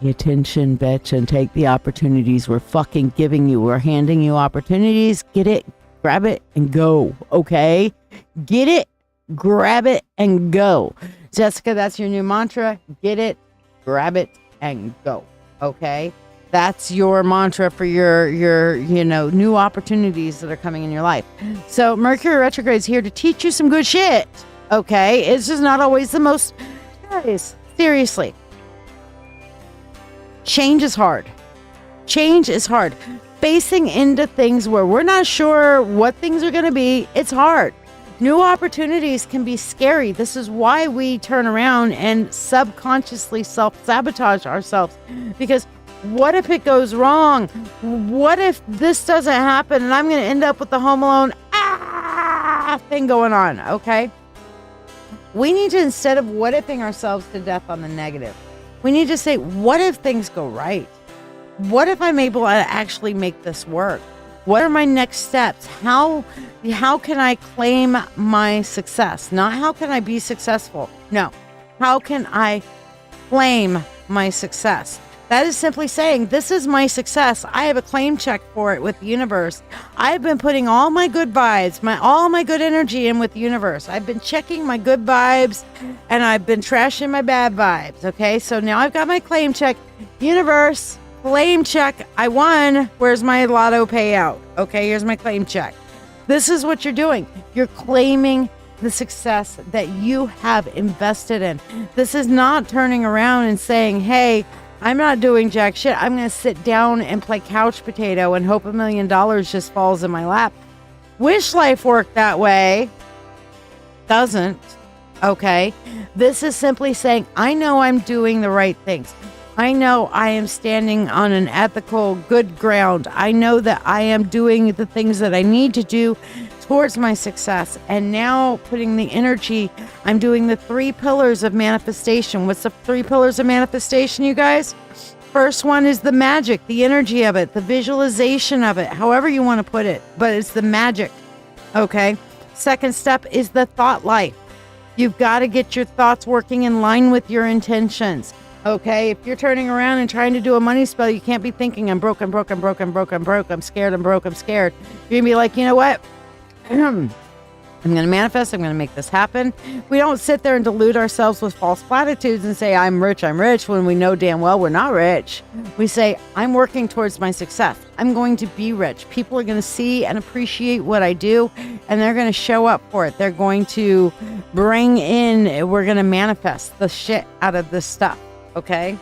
pay attention, bitch, and take the opportunities we're fucking giving you. We're handing you opportunities. Get it, grab it, and go. Okay? Get it, grab it, and go. Jessica, that's your new mantra. Get it, grab it, and go. Okay? That's your mantra for your new opportunities that are coming in your life. So Mercury retrograde is here to teach you some good shit. Okay? It's just not always the most... Guys, seriously. Change is hard. Change is hard. Facing into things where we're not sure what things are going to be, it's hard. New opportunities can be scary. This is why we turn around and subconsciously self-sabotage ourselves. Because what if it goes wrong? What if this doesn't happen and I'm going to end up with the Home Alone thing going on? Okay. We need to, instead of what ifing ourselves to death on the negative, we need to say, what if things go right? What if I'm able to actually make this work? What are my next steps? How can I claim my success? Not how can I be successful? No. How can I claim my success? That is simply saying, this is my success. I have a claim check for it with the universe. I've been putting all my good vibes, all my good energy in with the universe. I've been checking my good vibes and I've been trashing my bad vibes. Okay, so now I've got my claim check. Universe, claim check. I won. Where's my lotto payout? Okay, here's my claim check. This is what you're doing. You're claiming the success that you have invested in. This is not turning around and saying, hey, I'm not doing jack shit. I'm going to sit down and play couch potato and hope $1 million just falls in my lap. Wish life worked that way. Doesn't. Okay. This is simply saying, I know I'm doing the right things. I know I am standing on an ethical, good ground. I know that I am doing the things that I need to do towards my success. And now putting the energy, I'm doing the 3 pillars of manifestation. What's the 3 pillars of manifestation, you guys? First one is the magic, the energy of it, the visualization of it, however you want to put it, but it's the magic. Okay. Second step is the thought life. You've got to get your thoughts working in line with your intentions. Okay, if you're turning around and trying to do a money spell, you can't be thinking, I'm broke, I'm broke, I'm broke, I'm broke, I'm broke, I'm scared, I'm broke, I'm scared. You're going to be like, you know what? I'm going to manifest. I'm going to make this happen. We don't sit there and delude ourselves with false platitudes and say, I'm rich, when we know damn well we're not rich. We say, I'm working towards my success. I'm going to be rich. People are going to see and appreciate what I do, and they're going to show up for it. They're going to bring in, we're going to manifest the shit out of this stuff. Okay.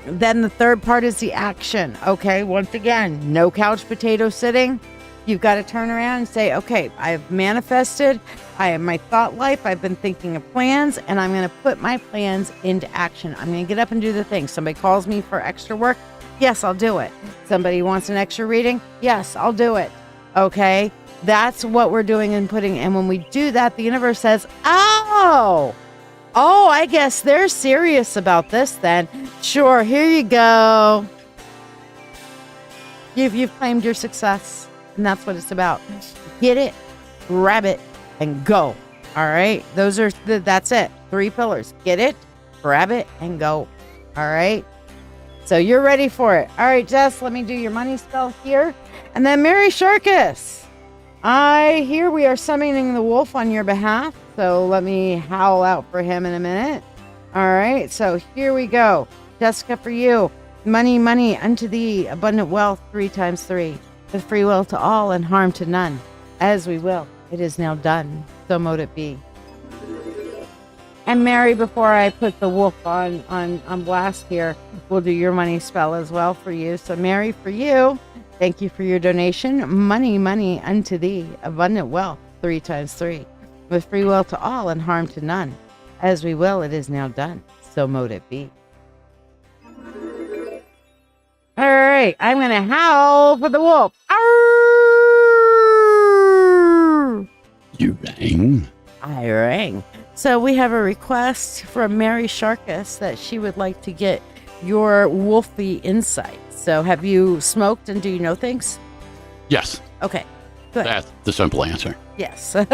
Then the third part is the action. Okay. Once again, no couch potato sitting. You've got to turn around and say, okay, I've manifested. I have my thought life. I've been thinking of plans, and I'm going to put my plans into action. I'm going to get up and do the thing. Somebody calls me for extra work. Yes, I'll do it. Somebody wants an extra reading. Yes, I'll do it. Okay. That's what we're doing and putting. And when we do that, the universe says, Oh, I guess they're serious about this then. Sure, here you go. You've claimed your success, and that's what it's about. Get it, grab it, and go. All right? That's it. 3 pillars. Get it, grab it, and go. All right? So you're ready for it. All right, Jess, let me do your money spell here. And then Mary Sharkus, I hear we are summoning the wolf on your behalf. So let me howl out for him in a minute. All right. So here we go. Jessica, for you. Money, money unto thee. Abundant wealth 3 times 3. With free will to all and harm to none. As we will. It is now done. So mote it be. And Mary, before I put the wolf on blast here, we'll do your money spell as well for you. So Mary, for you, thank you for your donation. Money, money unto thee. Abundant wealth 3 times 3. With free will to all and harm to none. As we will, it is now done. So mote it be. All right, I'm going to howl for the wolf. Arr! You rang. I rang. So we have a request from Mary Sharkus that she would like to get your wolfy insight. So have you smoked and do you know things? Yes. Okay, good. That's the simple answer. Yes. Now,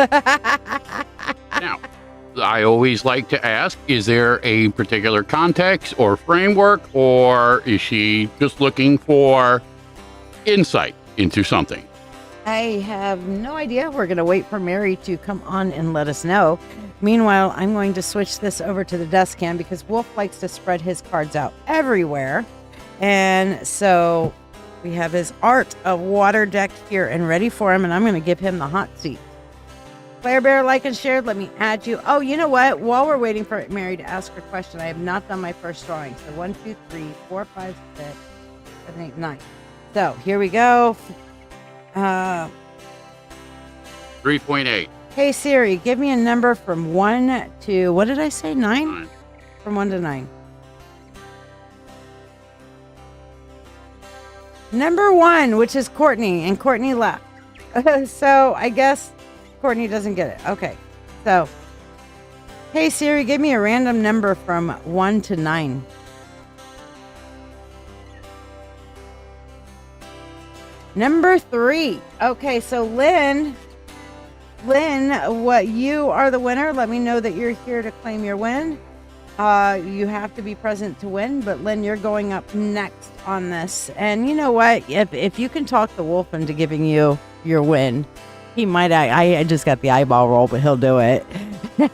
I always like to ask, is there a particular context or framework, or is she just looking for insight into something? I have no idea. We're going to wait for Mary to come on and let us know. Meanwhile, I'm going to switch this over to the dust can because Wolf likes to spread his cards out everywhere. And so we have his Art of Water deck here and ready for him, and I'm going to give him the hot seat. Player Bear, like and shared, let me add you. Oh, you know what? While we're waiting for Mary to ask her question, I have not done my first drawing. So 1, 2, 3, 4, 5, 6, 7, 8, 9. So here we go. 3.8. Hey Siri, give me a number from 1 to, what did I say, 9? 9. From 1 to 9. Number 1, which is Courtney, and Courtney left. So I guess Courtney doesn't get it. Okay. So, hey Siri, give me a random number from 1 to 9. Number 3. Okay, so Lynn, what you are the winner. Let me know that you're here to claim your win. You have to be present to win, but Lynn, you're going up next on this. And you know what? If you can talk the wolf into giving you your win, he might. I just got the eyeball roll, but he'll do it because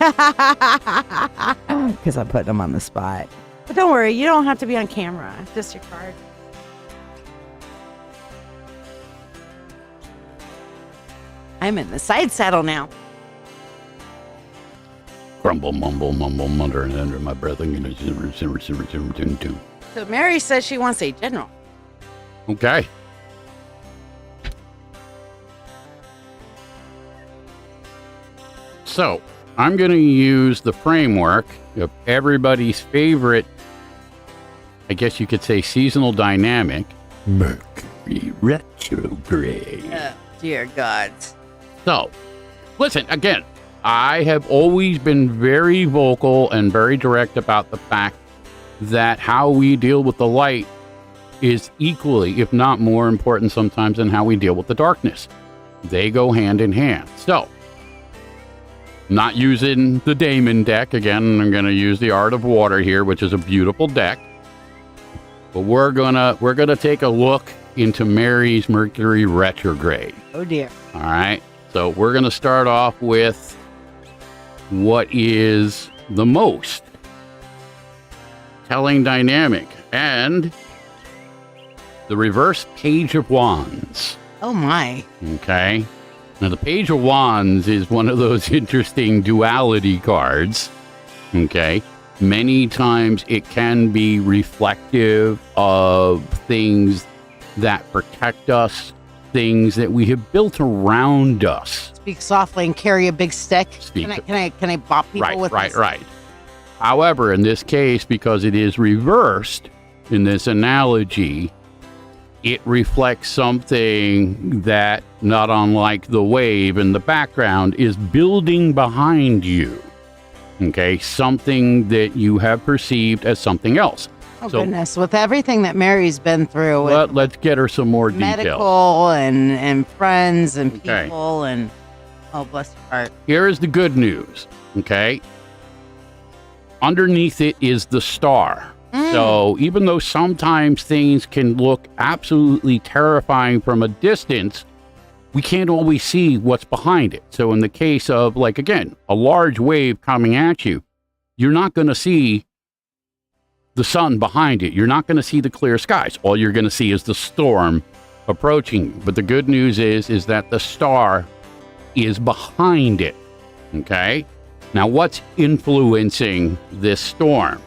I'm putting him on the spot. But don't worry, you don't have to be on camera. Just your card. I'm in the side saddle now. Grumble, mumble, mumble, mutter, and under my breath. I'm going to So Mary says she wants a general. Okay. So I'm going to use the framework of everybody's favorite, I guess you could say, seasonal dynamic, Mercury Retrograde. Oh, dear gods. So, listen, again, I have always been very vocal and very direct about the fact that how we deal with the light is equally, if not more important sometimes than how we deal with the darkness. They go hand in hand. So, not using the Damon deck. Again, I'm going to use the Art of Water here, which is a beautiful deck. But we're gonna take a look into Mary's Mercury Retrograde. Oh dear. All right. So we're going to start off with what is the most telling dynamic and the reverse Page of Wands. Oh my. Okay. Now the Page of Wands is one of those interesting duality cards. Okay. Many times it can be reflective of things that protect us, things that we have built around us. Speak softly and carry a big stick. Can I bop people with this? Right. However, in this case, because it is reversed in this analogy, it reflects something that, not unlike the wave in the background, is building behind you. Okay, something that you have perceived as something else. Oh, so, goodness. With everything that Mary's been through. Let's get her some more details. Medical and friends and people and, oh, bless your heart. Here is the good news, okay? Underneath it is the star. So even though sometimes things can look absolutely terrifying from a distance, we can't always see what's behind it. So in the case of, like, again, a large wave coming at you, you're not going to see the sun behind it. You're not going to see the clear skies. All you're going to see is the storm approaching. But the good news is that the star is behind it. Okay? Now, what's influencing this storm?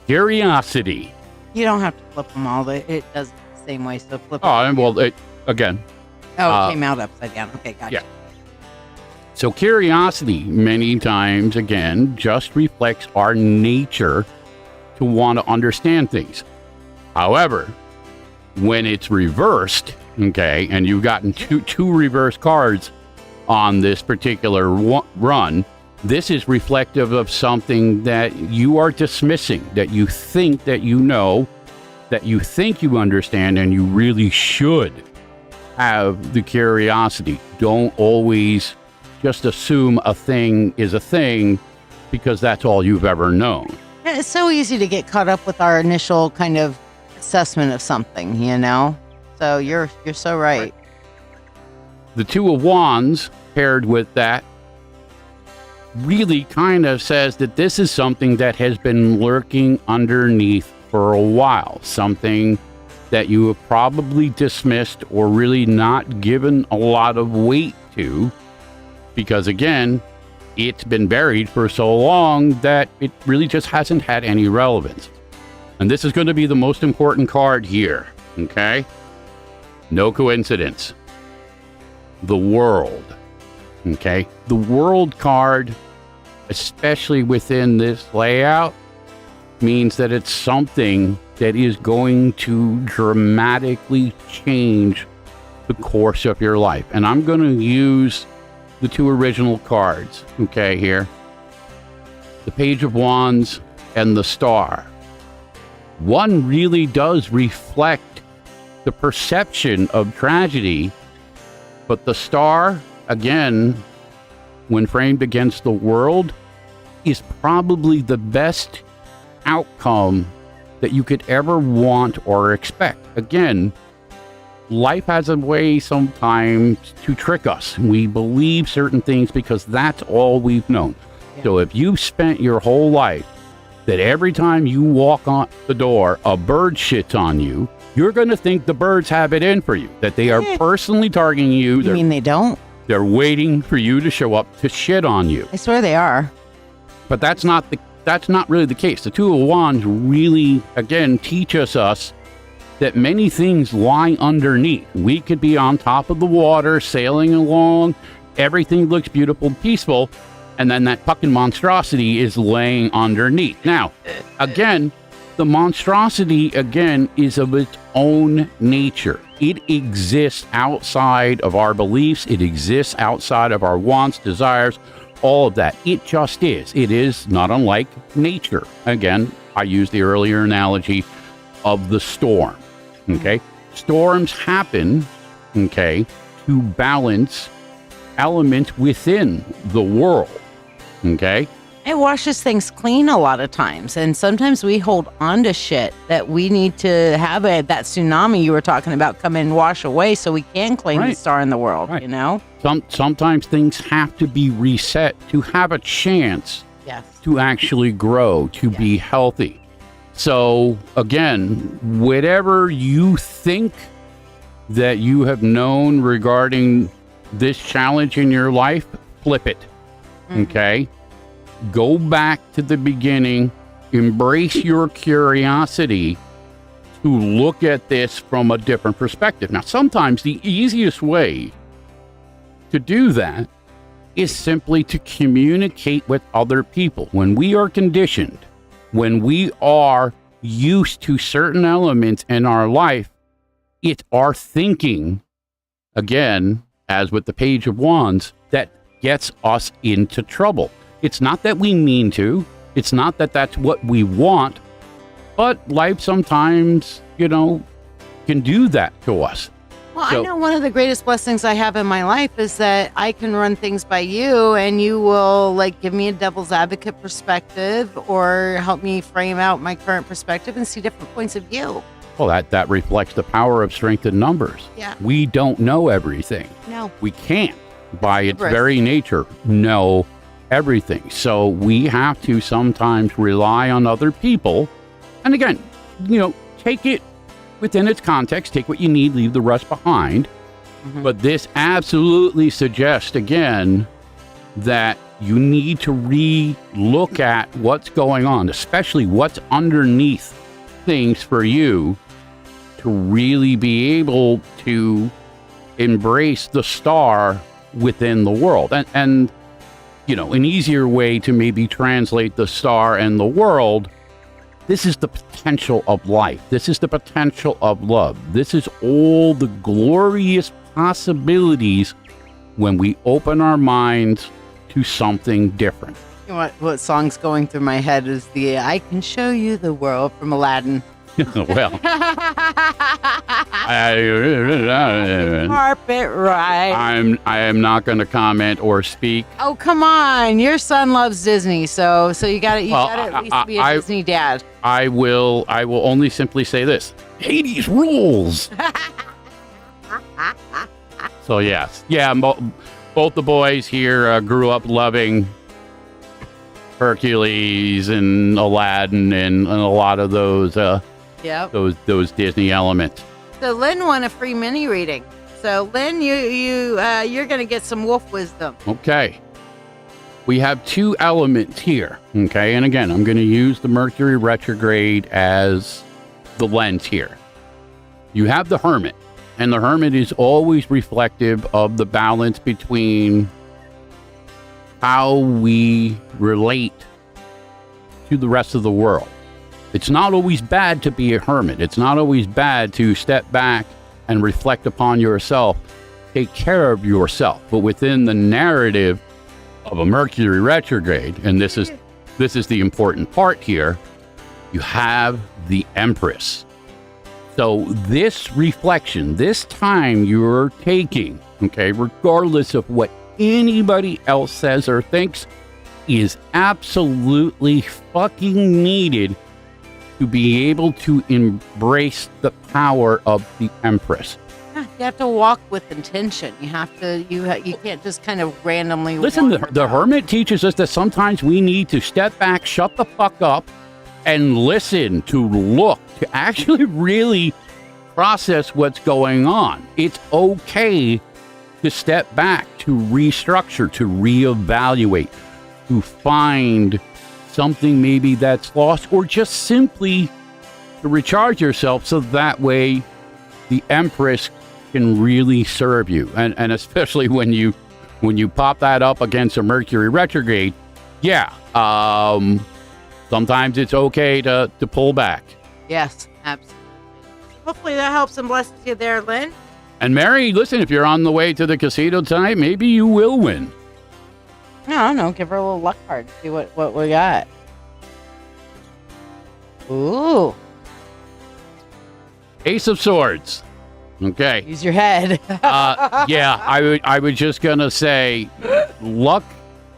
Curiosity. You don't have to flip them all. It does it the same way, so flip it. Oh, well, again. Oh, it came out upside down. Okay, gotcha. Yeah. So curiosity, many times, again, just reflects our nature to want to understand things. However, when it's reversed, okay, and you've gotten two reverse cards on this particular run, this is reflective of something that you are dismissing, that you think that you know, that you think you understand, and you really should have the curiosity. Don't always just assume a thing is a thing because that's all you've ever known. Yeah, it's so easy to get caught up with our initial kind of assessment of something, you know? So you're so right. The Two of Wands paired with that really kind of says that this is something that has been lurking underneath for a while, something that you have probably dismissed or really not given a lot of weight to, because again, it's been buried for so long that it really just hasn't had any relevance. And this is going to be the most important card here, okay? No coincidence. The World, okay? The World card, especially within this layout, means that it's something that is going to dramatically change the course of your life. And I'm going to use the two original cards, okay, here. The Page of Wands and the Star. One really does reflect the perception of tragedy, but the Star, again, when framed against the World, is probably the best outcome that you could ever want or expect. Again, life has a way sometimes to trick us. We believe certain things because that's all we've known. Yeah. So if you've spent your whole life that every time you walk on the door, a bird shits on you, you're going to think the birds have it in for you, that they are personally targeting you. You mean they don't? They're waiting for you to show up to shit on you. I swear they are. But that's not really the case. The Two of Wands really, again, teaches us that many things lie underneath. We could be on top of the water, sailing along, everything looks beautiful and peaceful, and then that fucking monstrosity is laying underneath. Now, again, the monstrosity, again, is of its own nature. It exists outside of our beliefs. It exists outside of our wants, desires, all of that. It just is. It is not unlike nature. Again, I used the earlier analogy of the storm. Okay? Storms happen, okay, to balance elements within the world. Okay? It washes things clean a lot of times. And sometimes we hold on to shit that we need to have that tsunami you were talking about come in and wash away so we can claim the star in the world, you know? Sometimes things have to be reset to have a chance to actually grow, to be healthy. So, again, whatever you think that you have known regarding this challenge in your life, flip it, okay? Go back to the beginning, embrace your curiosity to look at this from a different perspective. Now, sometimes the easiest way to do that is simply to communicate with other people. When we are conditioned, when we are used to certain elements in our life, it's our thinking, again, as with the Page of Wands, that gets us into trouble. It's not that we mean to. It's not that that's what we want. But life sometimes, you know, can do that to us. Well, I know one of the greatest blessings I have in my life is that I can run things by you and you will like give me a devil's advocate perspective or help me frame out my current perspective and see different points of view. Well, that reflects the power of strength in numbers. Yeah. We don't know everything. No. We can't, by its very nature, know everything. So we have to sometimes rely on other people. And again, you know, take it within its context, take what you need, leave the rest behind. But this absolutely suggests, again, that you need to re-look at what's going on, especially what's underneath things for you to really be able to embrace the star within the world. And an easier way to maybe translate the star and the world, this is the potential of life. This is the potential of love. This is all the glorious possibilities when we open our minds to something different. You know what song's going through my head is the I Can Show You the World from Aladdin. Well, Carpet ride. I am not going to comment or speak. Oh, come on. Your son loves Disney, so you got to at least be a Disney dad. I will only simply say this. Hades rules. So yes. Yeah, both the boys here grew up loving Hercules and Aladdin and a lot of those those Disney elements. So Lynn won a free mini reading. So Lynn, you're going to get some wolf wisdom. Okay. We have two elements here. Okay, and again, I'm going to use the Mercury retrograde as the lens here. You have the Hermit, and the Hermit is always reflective of the balance between how we relate to the rest of the world. It's not always bad to be a hermit. It's not always bad to step back and reflect upon yourself, take care of yourself. But within the narrative of a Mercury retrograde, and this is the important part here, you have the Empress. So this reflection, this time you're taking, okay, regardless of what anybody else says or thinks, is absolutely fucking needed to be able to embrace the power of the Empress. You have to walk with intention. You have to. You can't just kind of randomly. Listen, the Hermit teaches us that sometimes we need to step back, shut the fuck up, and listen, to look, to actually really process what's going on. It's okay to step back, to restructure, to reevaluate, to find something maybe that's lost, or just simply to recharge yourself so that way the Empress can really serve you. And especially when you pop that up against a Mercury retrograde, sometimes it's okay to pull back. Yes, absolutely. Hopefully that helps and blesses you there, Lynn. And Mary, listen, if you're on the way to the casino tonight, maybe you will win. No, I don't know. Give her a little luck card. See what we got. Ooh. Ace of Swords. Okay. Use your head. I was just gonna say, luck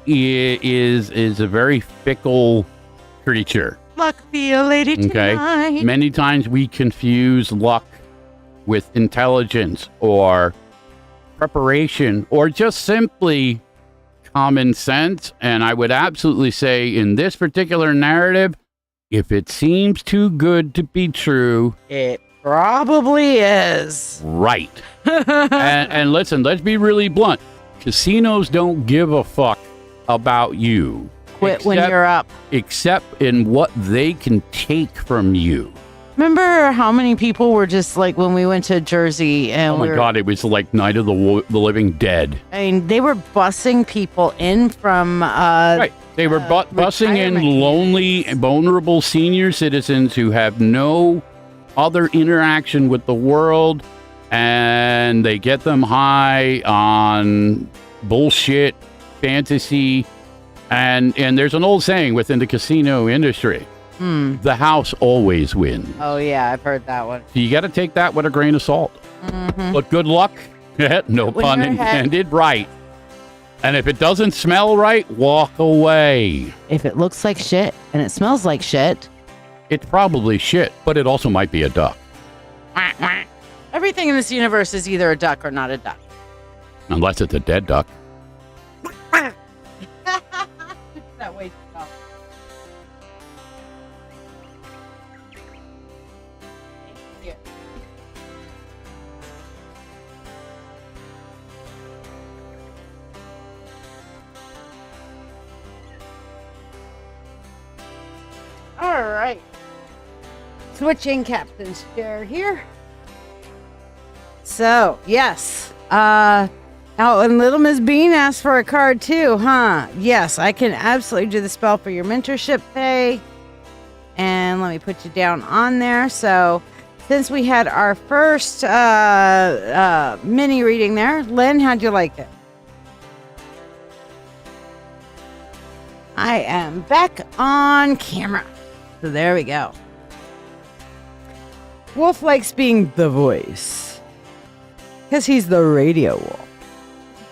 is a very fickle creature. Luck be a lady tonight. Okay. Many times we confuse luck with intelligence or preparation or just simply common sense. And I would absolutely say in this particular narrative, if it seems too good to be true, it probably is. Right. and listen, let's be really blunt. Casinos don't give a fuck about you. Quit when you're up. Except in what they can take from you. Remember how many people were just like when we went to Jersey and oh my God, it was like Night of the Living Dead. I mean, they were busing people in from right. They were busing in lonely, vulnerable senior citizens who have no other interaction with the world, and they get them high on bullshit, fantasy, and there's an old saying within the casino industry. The house always wins. Oh, yeah, I've heard that one. So you got to take that with a grain of salt. Mm-hmm. But good luck. No pun intended. Right. And if it doesn't smell right, walk away. If it looks like shit and it smells like shit, it's probably shit, but it also might be a duck. Everything in this universe is either a duck or not a duck. Unless it's a dead duck. That way. All right. Switching captain's chair here. So, yes. Oh, and Little Miss Bean asked for a card too, huh? Yes, I can absolutely do the spell for your mentorship pay. And let me put you down on there. So, since we had our first mini reading there, Lynn, how'd you like it? I am back on camera. So there we go. Wolf likes being the voice because he's the radio wolf.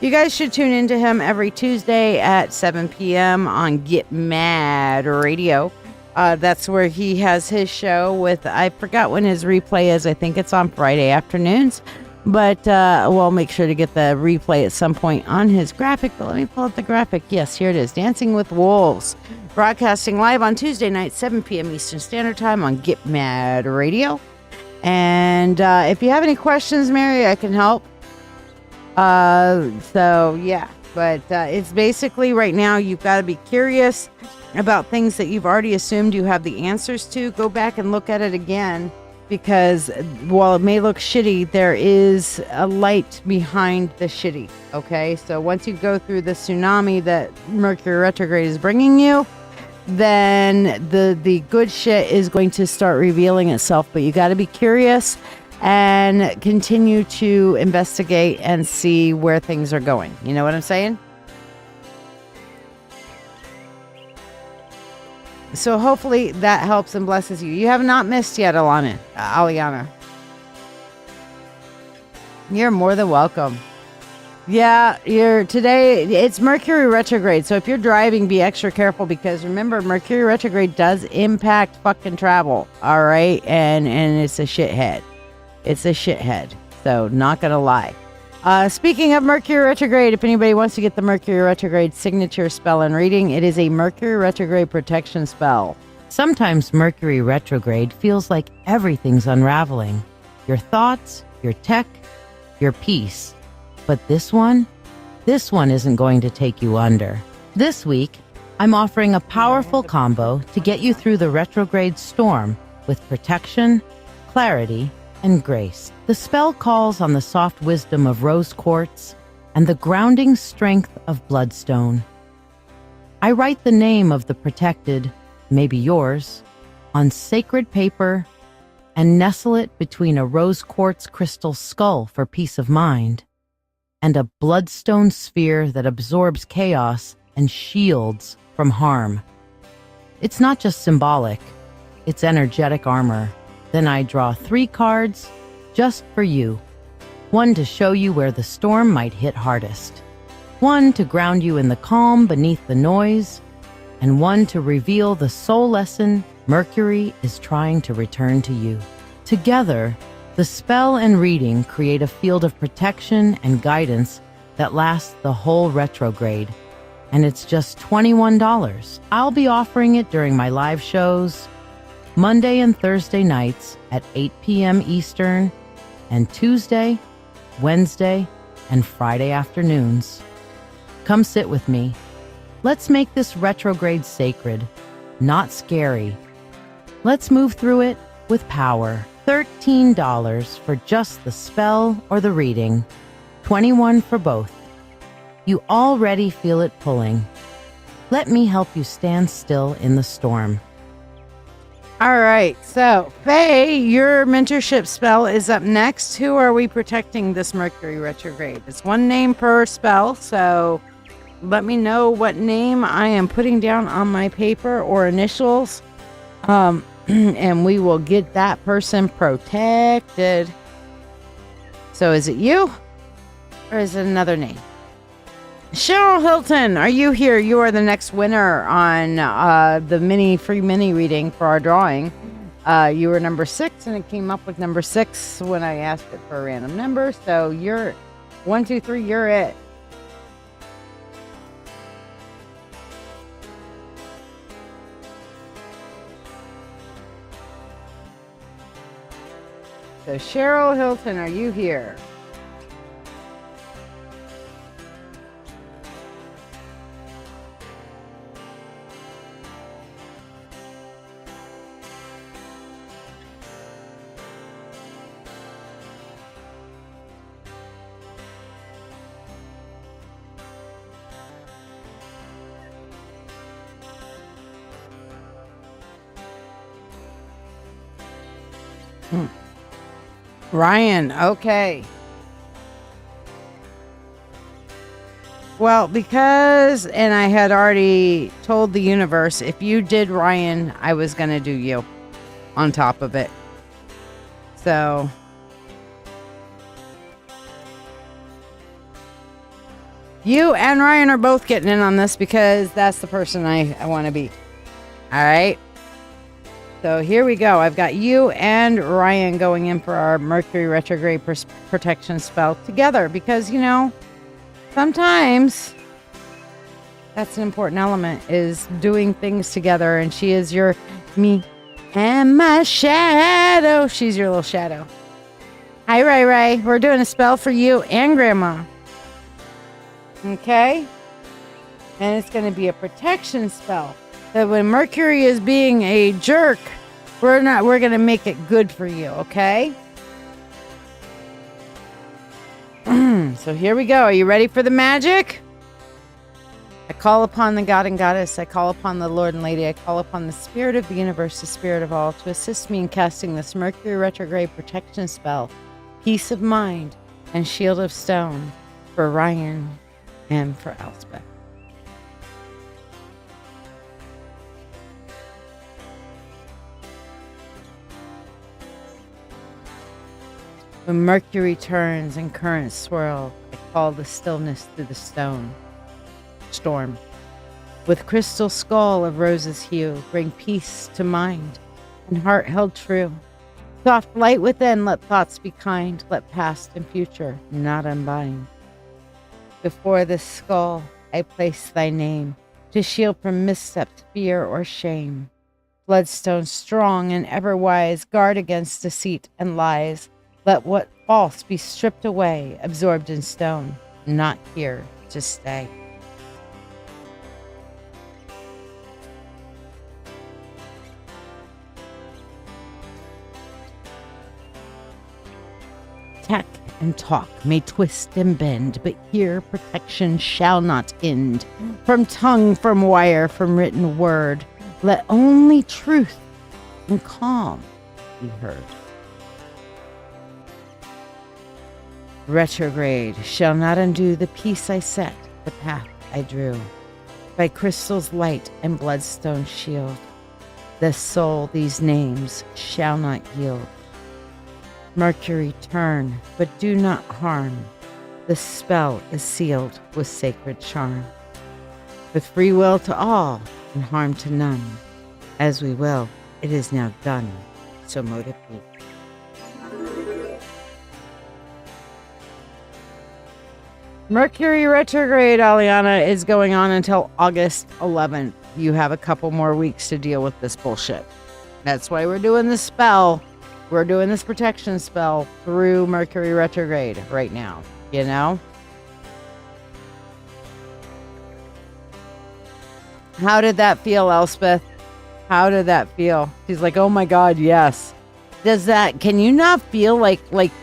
You guys should tune into him every Tuesday at 7 p.m. on Get Mad Radio. That's where he has his show with, I forgot when his replay is. I think it's on Friday afternoons. But we'll make sure to get the replay at some point on his graphic. But let me pull up the graphic. Yes, here it is. Dancing with Wolves. Broadcasting live on Tuesday night, 7 p.m. Eastern Standard Time on Get Mad Radio. And if you have any questions, Mary, I can help. So yeah, but it's basically right now you've got to be curious about things that you've already assumed you have the answers to. Go back and look at it again, because while it may look shitty, there is a light behind the shitty. Okay, so once you go through the tsunami that Mercury retrograde is bringing you, then the good shit is going to start revealing itself. But you got to be curious and continue to investigate and see where things are going. You know what I'm saying? So hopefully that helps and blesses you. You have not missed yet, Aliana. You're more than welcome. Yeah, today it's Mercury retrograde. So if you're driving, be extra careful, because remember, Mercury retrograde does impact fucking travel. All right. And it's a shithead. It's a shithead. So not going to lie. Speaking of Mercury retrograde, if anybody wants to get the Mercury retrograde signature spell and reading, it is a Mercury retrograde protection spell. Sometimes Mercury retrograde feels like everything's unraveling. Your thoughts, your tech, your peace. But this one isn't going to take you under. This week, I'm offering a powerful combo to get you through the retrograde storm with protection, clarity, and grace. The spell calls on the soft wisdom of rose quartz and the grounding strength of bloodstone. I write the name of the protected, maybe yours, on sacred paper and nestle it between a rose quartz crystal skull for peace of mind and a bloodstone sphere that absorbs chaos and shields from harm. It's not just symbolic, it's energetic armor. Then I draw 3 cards just for you. 1 to show you where the storm might hit hardest. 1 to ground you in the calm beneath the noise. And 1 to reveal the soul lesson Mercury is trying to return to you. Together, the spell and reading create a field of protection and guidance that lasts the whole retrograde. And it's just $21. I'll be offering it during my live shows, Monday and Thursday nights at 8 p.m. Eastern, and Tuesday, Wednesday, and Friday afternoons. Come sit with me. Let's make this retrograde sacred, not scary. Let's move through it with power. $13 for just the spell or the reading, $21 for both. You already feel it pulling. Let me help you stand still in the storm. All right, so Faye, your mentorship spell is up next. Who are we protecting this Mercury retrograde? It's 1 name per spell, so let me know what name I am putting down on my paper or initials, and we will get that person protected. So is it you, or is it another name? Cheryl Hilton, are you here? You are the next winner on the free mini reading for our drawing. You were number 6, and it came up with number 6 when I asked it for a random number. So you're 1, 2, 3. You're it. So Cheryl Hilton, are you here? Ryan, okay. Well, and I had already told the universe, if you did Ryan, I was going to do you on top of it. So, you and Ryan are both getting in on this because that's the person I want to be. All right. So here we go. I've got you and Ryan going in for our Mercury retrograde protection spell together because, sometimes that's an important element, is doing things together. And she is your me and my shadow. She's your little shadow. Hi, Ray. We're doing a spell for you and Grandma. Okay? And it's going to be a protection spell. That when Mercury is being a jerk, we're going to make it good for you, okay? So here we go. Are you ready for the magic? I call upon the God and Goddess. I call upon the Lord and Lady. I call upon the Spirit of the Universe, the Spirit of all, to assist me in casting this Mercury retrograde protection spell, Peace of Mind, and Shield of Stone for Ryan and for Elspeth. When Mercury turns and currents swirl, I call the stillness through the storm. With crystal skull of roses hue, bring peace to mind and heart held true. Soft light within, let thoughts be kind, let past and future not unbind. Before this skull, I place thy name to shield from misstep, fear, or shame. Bloodstone strong and ever wise, guard against deceit and lies. Let what false be stripped away, absorbed in stone, not here to stay. Tack and talk may twist and bend, but here protection shall not end. From tongue, from wire, from written word, let only truth and calm be heard. Retrograde shall not undo the peace I set, the path I drew. By crystal's light and bloodstone shield, the soul these names shall not yield. Mercury, turn, but do not harm. The spell is sealed with sacred charm. With free will to all and harm to none. As we will, it is now done. So mote it be. Mercury retrograde, Aliana, is going on until August 11th. You have a couple more weeks to deal with this bullshit. That's why we're doing this spell. We're doing this protection spell through Mercury retrograde right now, you know? How did that feel, Elspeth? How did that feel? She's like, oh my God, yes. Can you not feel like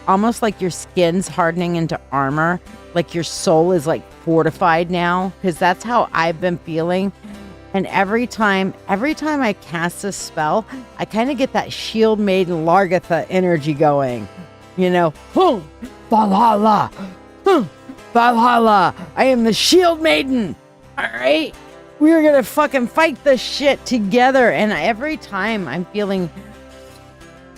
almost like your skin's hardening into armor? Like your soul is like fortified now? Because that's how I've been feeling. And every time I cast this spell, I kind of get that shield maiden Largatha energy going. You know, Valhalla, Valhalla. I am the shield maiden. All right. We're going to fucking fight this shit together. And every time I'm feeling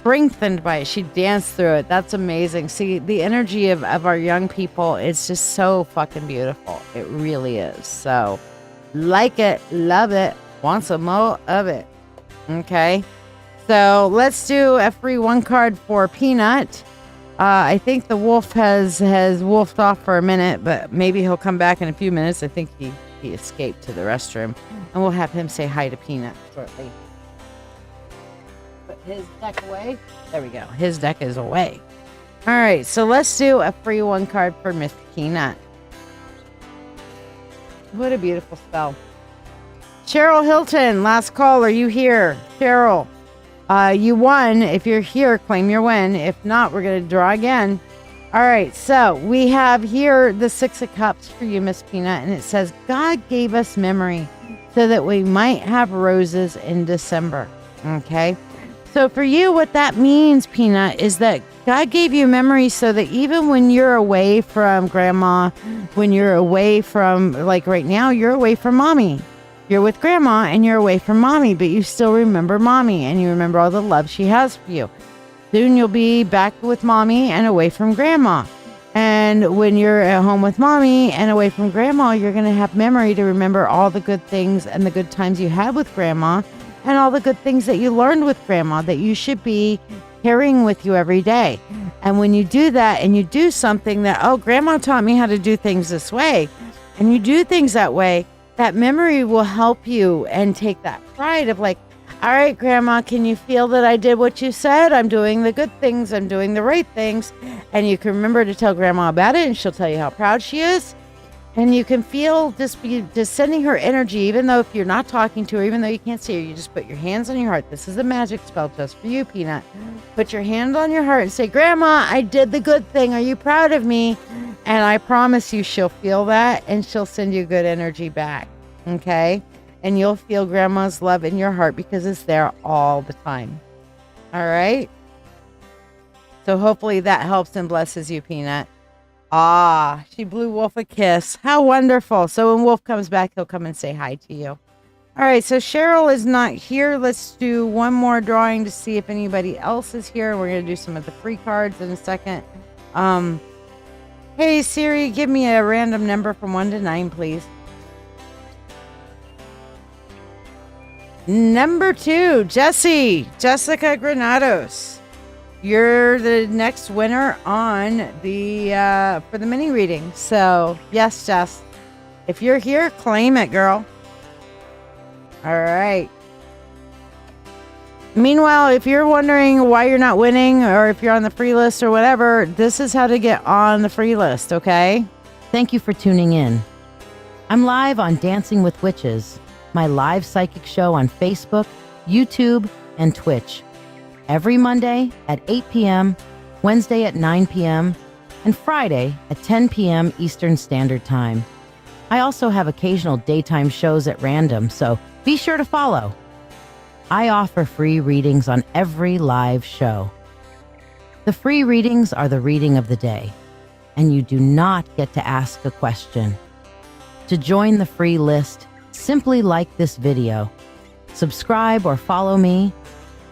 strengthened by it. She danced through it. That's amazing. See, the energy of our young people is just so fucking beautiful. It really is. So, like it, love it, want some more of it. Okay. So, let's do a free one card for Peanut. I think the wolf has wolfed off for a minute, but maybe he'll come back in a few minutes. I think he escaped to the restroom. And we'll have him say hi to Peanut shortly. Put his deck away. There we go. His deck is away. All right, so let's do a free one card for Miss Peanut. What a beautiful spell. Cheryl Hilton, last call. Are you here? Cheryl, you won. If you're here, claim your win. If not, we're going to draw again. All right, so we have here the Six of Cups for you, Miss Peanut, and it says, God gave us memory so that we might have roses in December. Okay, So for you, what that means, Peanut, is that God gave you memories so that even when you're away from grandma, when you're away from, like right now, you're away from mommy. You're with grandma and you're away from mommy, but you still remember mommy and you remember all the love she has for you. Soon you'll be back with mommy and away from grandma. And when you're at home with mommy and away from grandma, you're going to have memory to remember all the good things and the good times you had with grandma and all the good things that you learned with grandma that you should be carrying with you every day. And when you do that and you do something that, oh, grandma taught me how to do things this way, and you do things that way, that memory will help you and take that pride of like, all right, grandma, can you feel that I did what you said? I'm doing the good things. I'm doing the right things. And you can remember to tell grandma about it and she'll tell you how proud she is. And you can feel just sending her energy, even though if you're not talking to her, even though you can't see her, you just put your hands on your heart. This is a magic spell just for you, Peanut. Put your hand on your heart and say, grandma, I did the good thing. Are you proud of me? And I promise you she'll feel that and she'll send you good energy back. Okay? And you'll feel grandma's love in your heart because it's there all the time. All right? So hopefully that helps and blesses you, Peanut. Ah, she blew Wolf a kiss. How wonderful. So when Wolf comes back, he'll come and say hi to you. All right, so Cheryl is not here. Let's do one more drawing to see if anybody else is here. We're going to do some of the free cards in a second. Hey, Siri, give me a random number from 1 to 9, please. Number 2, Jessica Granados. You're the next winner on the for the mini reading. So yes, Jess, if you're here, claim it, girl. All right. Meanwhile, if you're wondering why you're not winning or if you're on the free list or whatever, this is how to get on the free list, okay? Thank you for tuning in. I'm live on Dancing with Witches, my live psychic show on Facebook, YouTube, and Twitch. Every Monday at 8 p.m., Wednesday at 9 p.m., and Friday at 10 p.m. Eastern Standard Time. I also have occasional daytime shows at random, so be sure to follow. I offer free readings on every live show. The free readings are the reading of the day, and you do not get to ask a question. To join the free list, simply like this video, subscribe or follow me,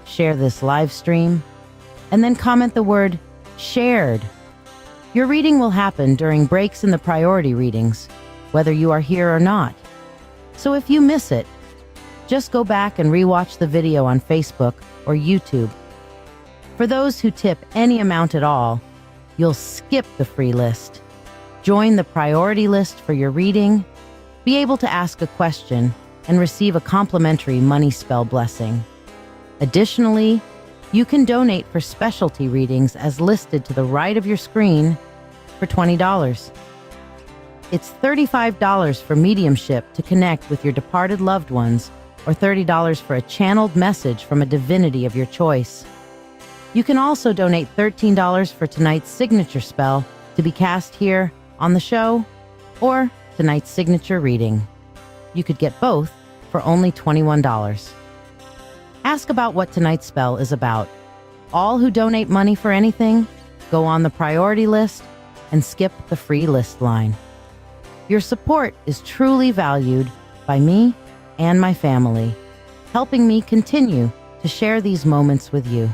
share this live stream, and then comment the word shared. Your reading will happen during breaks in the priority readings, whether you are here or not. So if you miss it, just go back and rewatch the video on Facebook or YouTube. For those who tip any amount at all, you'll skip the free list, join the priority list for your reading, be able to ask a question, and receive a complimentary money spell blessing. Additionally, you can donate for specialty readings as listed to the right of your screen for $20. It's $35 for mediumship to connect with your departed loved ones, or $30 for a channeled message from a divinity of your choice. You can also donate $13 for tonight's signature spell to be cast here on the show, or tonight's signature reading. You could get both for only $21. Ask about what tonight's spell is about. All who donate money for anything go on the priority list and skip the free list line. Your support is truly valued by me and my family, helping me continue to share these moments with you.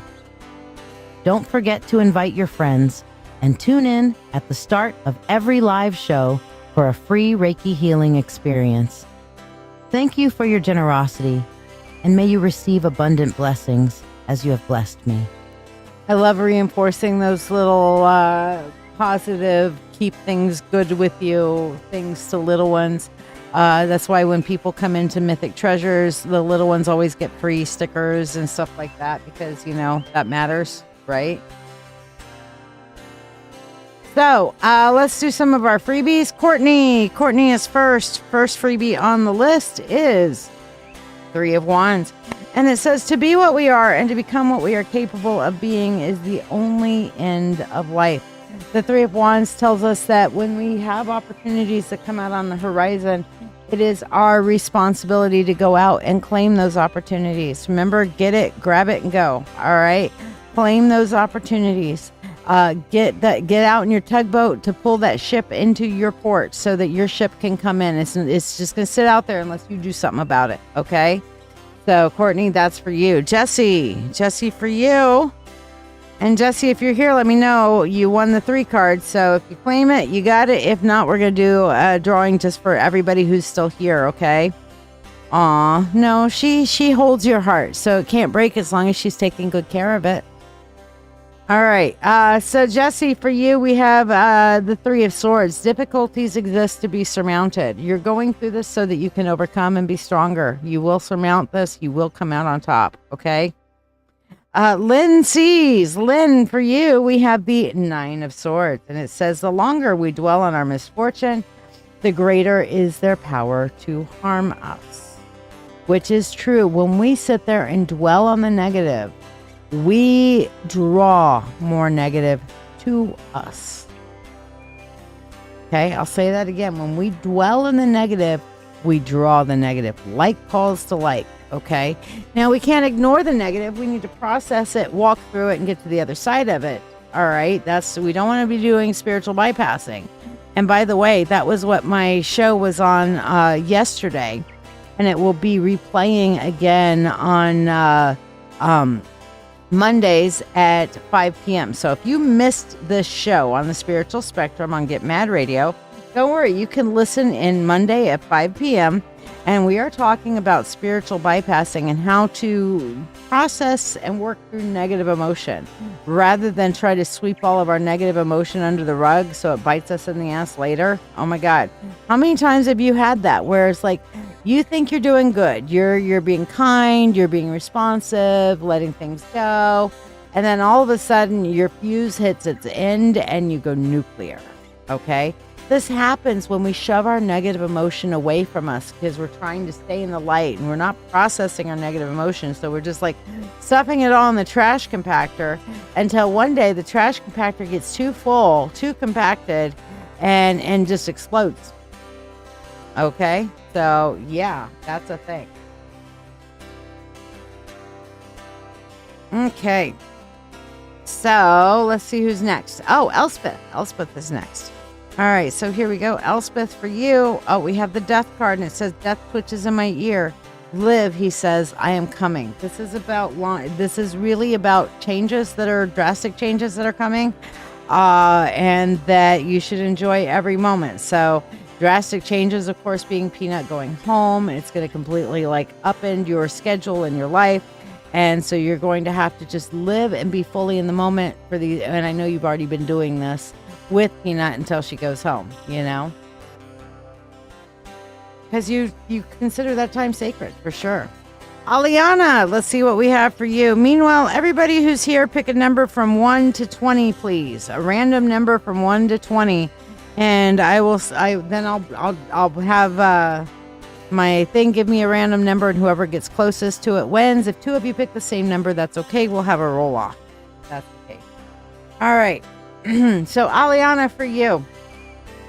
Don't forget to invite your friends and tune in at the start of every live show for a free Reiki healing experience. Thank you for your generosity, and may you receive abundant blessings as you have blessed me. I love reinforcing those little positive, keep things good with you, things to little ones. That's why when people come into Mythic Treasures, the little ones always get free stickers and stuff like that because, you know, that matters, right? So let's do some of our freebies. Courtney is first. First freebie on the list is 3 of Wands. And it says, to be what we are and to become what we are capable of being is the only end of life. The 3 of Wands tells us that when we have opportunities that come out on the horizon, It is our responsibility to go out and claim those opportunities. Remember, get it, grab it, and go. All right? Claim those opportunities. Get out in your tugboat to pull that ship into your port so that your ship can come in. It's just going to sit out there unless you do something about it. Okay? So, Courtney, that's for you. Jesse, for you. And Jesse, if you're here, let me know. You won the 3 cards. So if you claim it, you got it. If not, we're going to do a drawing just for everybody who's still here, okay? Aw, no, she holds your heart, so it can't break as long as she's taking good care of it. All right. So Jesse, for you, we have the 3 of Swords. Difficulties exist to be surmounted. You're going through this so that you can overcome and be stronger. You will surmount this. You will come out on top, okay? Lynn sees. Lynn, for you, we have the 9 of Swords. And it says, the longer we dwell on our misfortune, the greater is their power to harm us. Which is true. When we sit there and dwell on the negative, we draw more negative to us. Okay, I'll say that again. When we dwell in the negative, we draw the negative. Like calls to like. Okay. Now we can't ignore the negative. We need to process it, walk through it, and get to the other side of it. All right. We don't want to be doing spiritual bypassing. And by the way, that was what my show was on yesterday, and it will be replaying again on Mondays at 5 p.m. So if you missed this show on the Spiritual Spectrum on Get Mad Radio, don't worry. You can listen in Monday at 5 p.m. And we are talking about spiritual bypassing and how to process and work through negative emotion rather than try to sweep all of our negative emotion under the rug so it bites us in the ass later. Oh my God. How many times have you had that where it's like you think you're doing good. You're being kind, you're being responsive, letting things go. And then all of a sudden your fuse hits its end and you go nuclear. Okay? This happens when we shove our negative emotion away from us because we're trying to stay in the light and we're not processing our negative emotions. So we're just like stuffing it all in the trash compactor until one day the trash compactor gets too full, too compacted, and just explodes. Okay? So, yeah, that's a thing. Okay. So, let's see who's next. Oh, Elspeth. Elspeth is next. All right, so here we go. Elspeth, for you. Oh, we have the death card, and it says, death twitches in my ear. Live, he says, I am coming. This is really about changes that are drastic changes that are coming, and that you should enjoy every moment. So drastic changes, of course, being Peanut going home. It's going to completely upend your schedule and your life. And so you're going to have to just live and be fully in the moment and I know you've already been doing this with Peanut until she goes home, because you consider that time sacred for sure. Aliana, let's see what we have for you. Meanwhile, everybody who's here, pick a number from 1 to 20, please. A random number from 1 to 20, and I'll have my thing give me a random number, and whoever gets closest to it wins. If 2 of you pick the same number, that's okay. We'll have a roll off. That's okay. All right. So Aliana, for you,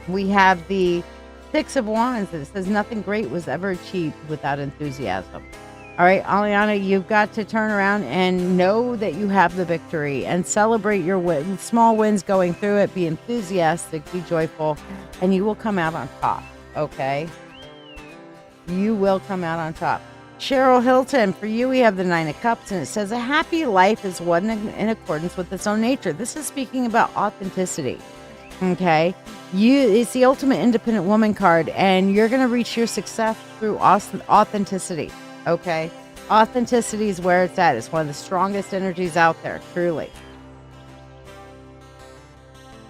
we have the 6 of Wands. It says nothing great was ever achieved without enthusiasm. All right, Aliana, you've got to turn around and know that you have the victory and celebrate your small wins going through it. Be enthusiastic, be joyful, and you will come out on top. Okay? You will come out on top. Cheryl Hilton, for you, we have the 9 of Cups, and it says, a happy life is one in accordance with its own nature. This is speaking about authenticity, okay? It's the ultimate independent woman card, and you're going to reach your success through authenticity, okay? Authenticity is where it's at. It's one of the strongest energies out there, truly.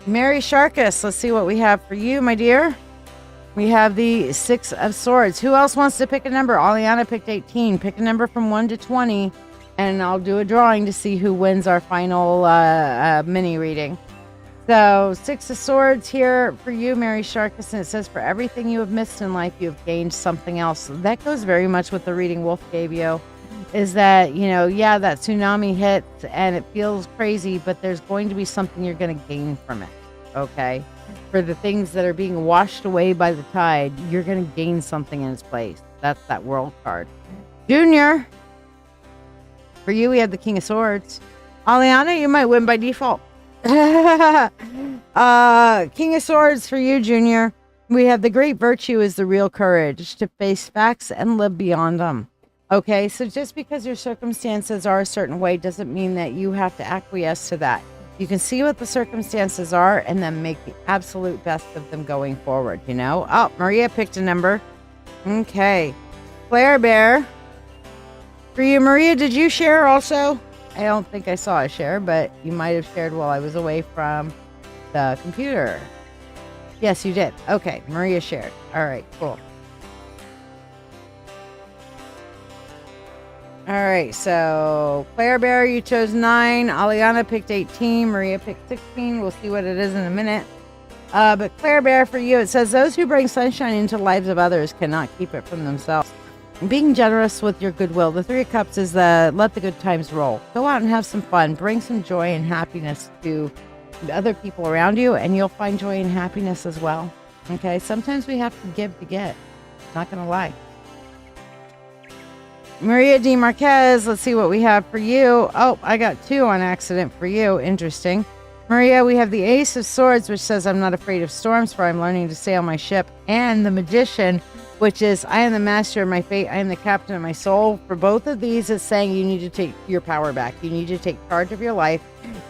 Mary Sharkus, let's see what we have for you, my dear. We have the 6 of Swords. Who else wants to pick a number? Aliana picked 18. Pick a number from 1 to 20, and I'll do a drawing to see who wins our final mini reading. So 6 of Swords here for you, Mary Sharkus, and it says, for everything you have missed in life, you have gained something else. That goes very much with the reading Wolf gave you, is that, that tsunami hits and it feels crazy, but there's going to be something you're going to gain from it, okay? for the things that are being washed away by the tide, you're going to gain something in its place. That's that World card. Junior, for you, we have the King of Swords. Aliana, you might win by default. King of Swords for you, Junior. We have the great virtue is the real courage to face facts and live beyond them. Okay, so just because your circumstances are a certain way doesn't mean that you have to acquiesce to that. You can see what the circumstances are and then make the absolute best of them going forward, you know? Oh, Maria picked a number. Okay. Claire Bear. For you, Maria, did you share also? I don't think I saw a share, but you might have shared while I was away from the computer. Yes, you did. Okay, Maria shared. All right, cool. All right, so Claire Bear, you chose 9. Aliana picked 18. Maria picked 16. We'll see what it is in a minute. But Claire Bear, for you, it says, those who bring sunshine into the lives of others cannot keep it from themselves. Being generous with your goodwill. The 3 of Cups is the let the good times roll. Go out and have some fun. Bring some joy and happiness to the other people around you, and you'll find joy and happiness as well. Okay, sometimes we have to give to get. Not going to lie. Maria D. Marquez, let's see what we have for you. Oh, I got 2 on accident for you. Interesting. Maria, we have the Ace of Swords, which says, I'm not afraid of storms, for I'm learning to sail my ship. And the Magician, which is, I am the master of my fate. I am the captain of my soul. For both of these, it's saying you need to take your power back. You need to take charge of your life.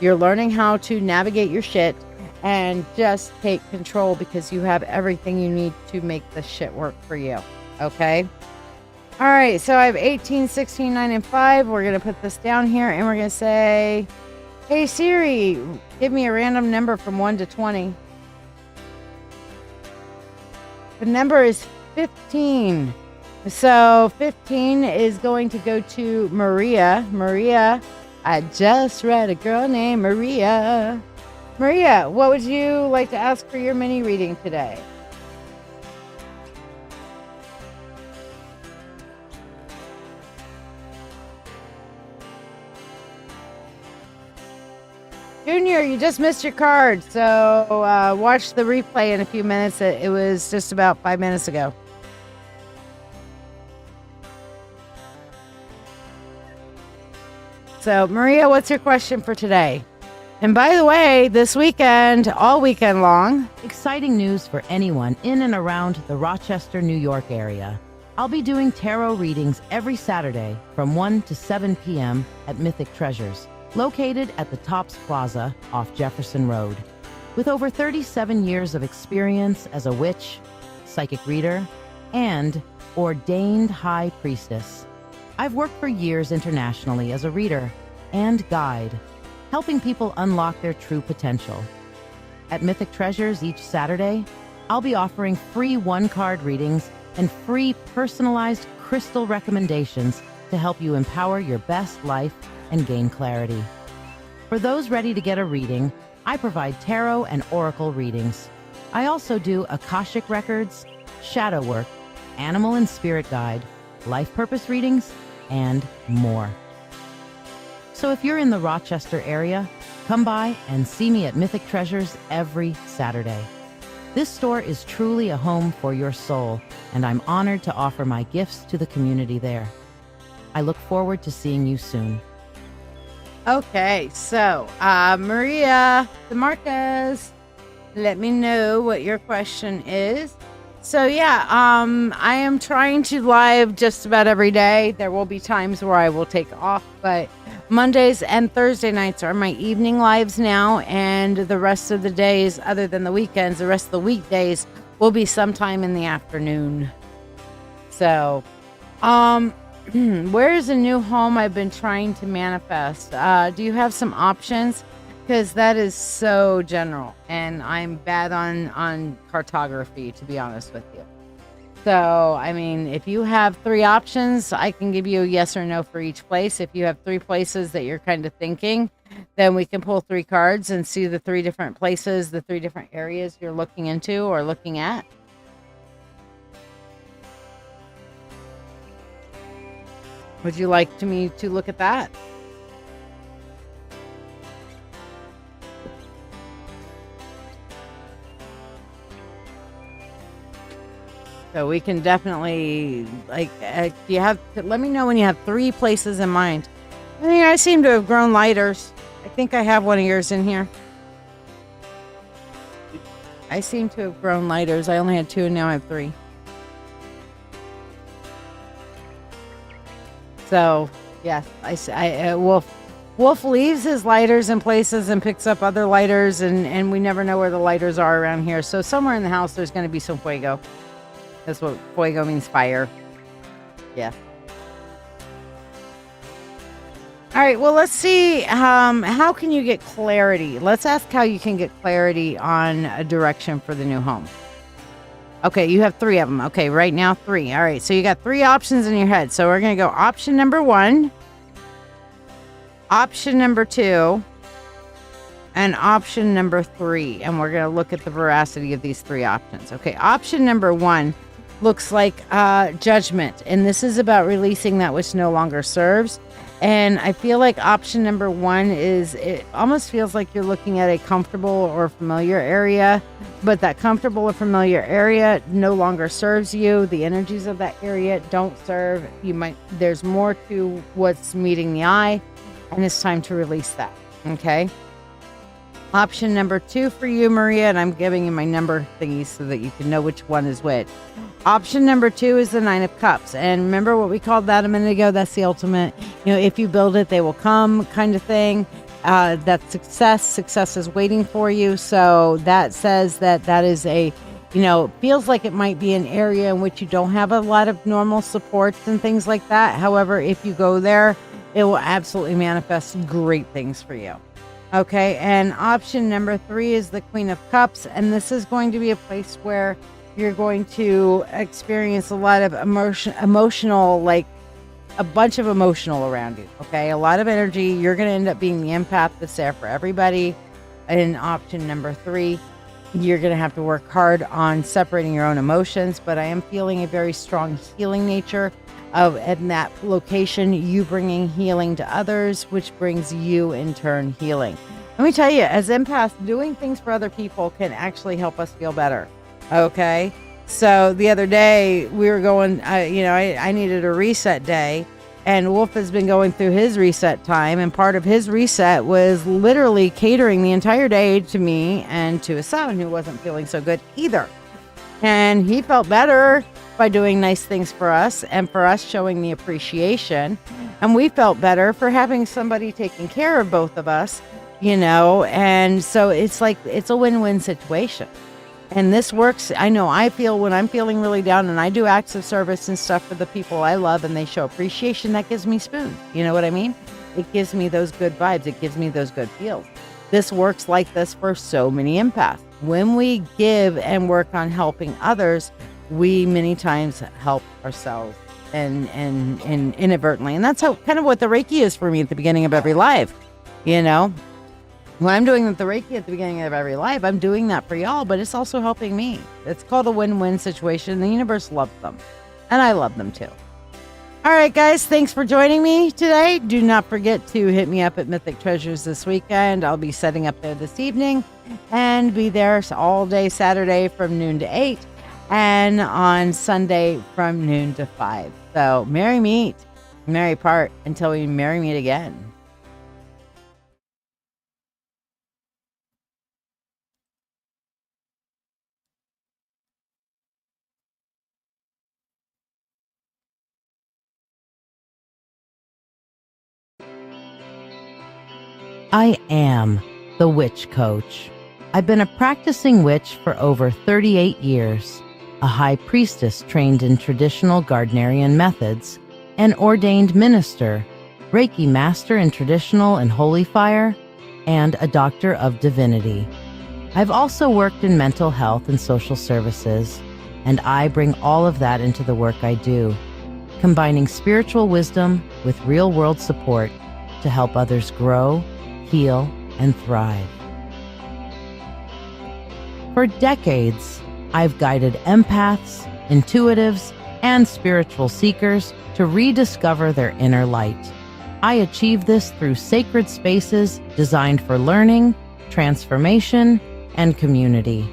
You're learning how to navigate your shit and just take control because you have everything you need to make the shit work for you. Okay? All right, so I have 18, 16, 9, and 5. We're going to put this down here, and we're going to say, hey, Siri, give me a random number from 1 to 20. The number is 15. So 15 is going to go to Maria. Maria, I just read a girl named Maria. Maria, what would you like to ask for your mini reading today? Junior, you just missed your card, so watch the replay in a few minutes. It was just about 5 minutes ago. So, Maria, what's your question for today? And by the way, this weekend, all weekend long, Exciting news for anyone in and around the Rochester, New York area. I'll be doing tarot readings every Saturday from 1 to 7 p.m. at Mythic Treasures, located at the Tops Plaza off Jefferson Road. With over 37 years of experience as a witch, psychic reader, and ordained high priestess, I've worked for years internationally as a reader and guide, helping people unlock their true potential. At Mythic Treasures each Saturday, I'll be offering free one-card readings and free personalized crystal recommendations to help you empower your best life and gain clarity. For those ready to get a reading, I provide tarot and oracle readings. I also do Akashic Records, shadow work, animal and spirit guide, life purpose readings, and more. So if you're in the Rochester area, come by and see me at Mythic Treasures every Saturday. This store is truly a home for your soul, and I'm honored to offer my gifts to the community there. I look forward to seeing you soon. okay, so Maria DeMarquez, let me know what your question is. So yeah, I am trying to live just about every day. There will be times where I will take off, but Mondays and Thursday nights are my evening lives now, and the rest of the days, other than the weekends, the rest of the weekdays will be sometime in the afternoon. So, where's a new home I've been trying to manifest? Do you have some options? Because that is so general, and I'm bad on cartography, to be honest with you. So, I mean, if you have 3 options, I can give you a yes or no for each place. If you have 3 places that you're kind of thinking, then we can pull 3 cards and see the 3 different places, the 3 different areas you're looking into or looking at. Would you like me to look at that? So we can definitely, like, let me know when you have 3 places in mind. I think I seem to have grown lighters. I think I have one of yours in here. I seem to have grown lighters. I only had 2 and now I have 3. So, yes, Wolf leaves his lighters in places and picks up other lighters, and we never know where the lighters are around here. So somewhere in the house, there's going to be some fuego. That's what fuego means, fire. Yeah. All right, well, let's see. How can you get clarity? Let's ask how you can get clarity on a direction for the new home. Okay, you have 3 of them. Okay, right now 3. All right, so you got 3 options in your head. So we're going to go option number 1, option number 2, and option number 3. And we're going to look at the veracity of these 3 options. Okay, option number 1 looks like judgment. And this is about releasing that which no longer serves. And I feel like option number 1 it almost feels like you're looking at a comfortable or familiar area, but that comfortable or familiar area no longer serves you. The energies of that area don't serve. There's more to what's meeting the eye, and it's time to release that. Okay. Option number 2 for you, Maria, and I'm giving you my number thingies so that you can know which one is which. Option number 2 is the 9 of Cups. And remember what we called that a minute ago? That's the ultimate, if you build it, they will come kind of thing. That's success. Success is waiting for you. So that says that is feels like it might be an area in which you don't have a lot of normal supports and things like that. However, if you go there, it will absolutely manifest great things for you. Okay, and option number 3 is the Queen of Cups, and this is going to be a place where you're going to experience a lot of emotional, like a bunch of emotional around you. Okay, a lot of energy. You're going to end up being the empath that's there for everybody. And option number 3, you're going to have to work hard on separating your own emotions, but I am feeling a very strong healing nature in that location, you bringing healing to others, which brings you in turn healing. Let me tell you, as empaths, doing things for other people can actually help us feel better. Okay, so the other day we were going, I needed a reset day, and Wolf has been going through his reset time, and part of his reset was literally catering the entire day to me and to his son, who wasn't feeling so good either. And he felt better by doing nice things for us and for us showing the appreciation. And we felt better for having somebody taking care of both of us, and so it's like, it's a win-win situation. And this works. I know I feel when I'm feeling really down and I do acts of service and stuff for the people I love and they show appreciation, that gives me spoons. You know what I mean? It gives me those good vibes. It gives me those good feels. This works like this for so many empaths. When we give and work on helping others, we many times help ourselves and inadvertently. And that's how kind of what the Reiki is for me at the beginning of every life. When I'm doing the Reiki at the beginning of every life, I'm doing that for y'all, but it's also helping me. It's called a win-win situation. The universe loves them, and I love them too. All right, guys, thanks for joining me today. Do not forget to hit me up at Mythic Treasures this weekend. I'll be setting up there this evening and be there all day Saturday from noon to 8 and on Sunday from noon to 5. So merry meet, merry part until we merry meet again. I am the Witch Coach. I've been a practicing witch for over 38 years, a high priestess trained in traditional Gardnerian methods, an ordained minister, Reiki master in traditional and holy fire, and a doctor of divinity. I've also worked in mental health and social services, and I bring all of that into the work I do, combining spiritual wisdom with real-world support to help others grow, heal, and thrive. For decades, I've guided empaths, intuitives, and spiritual seekers to rediscover their inner light. I achieve this through sacred spaces designed for learning, transformation, and community.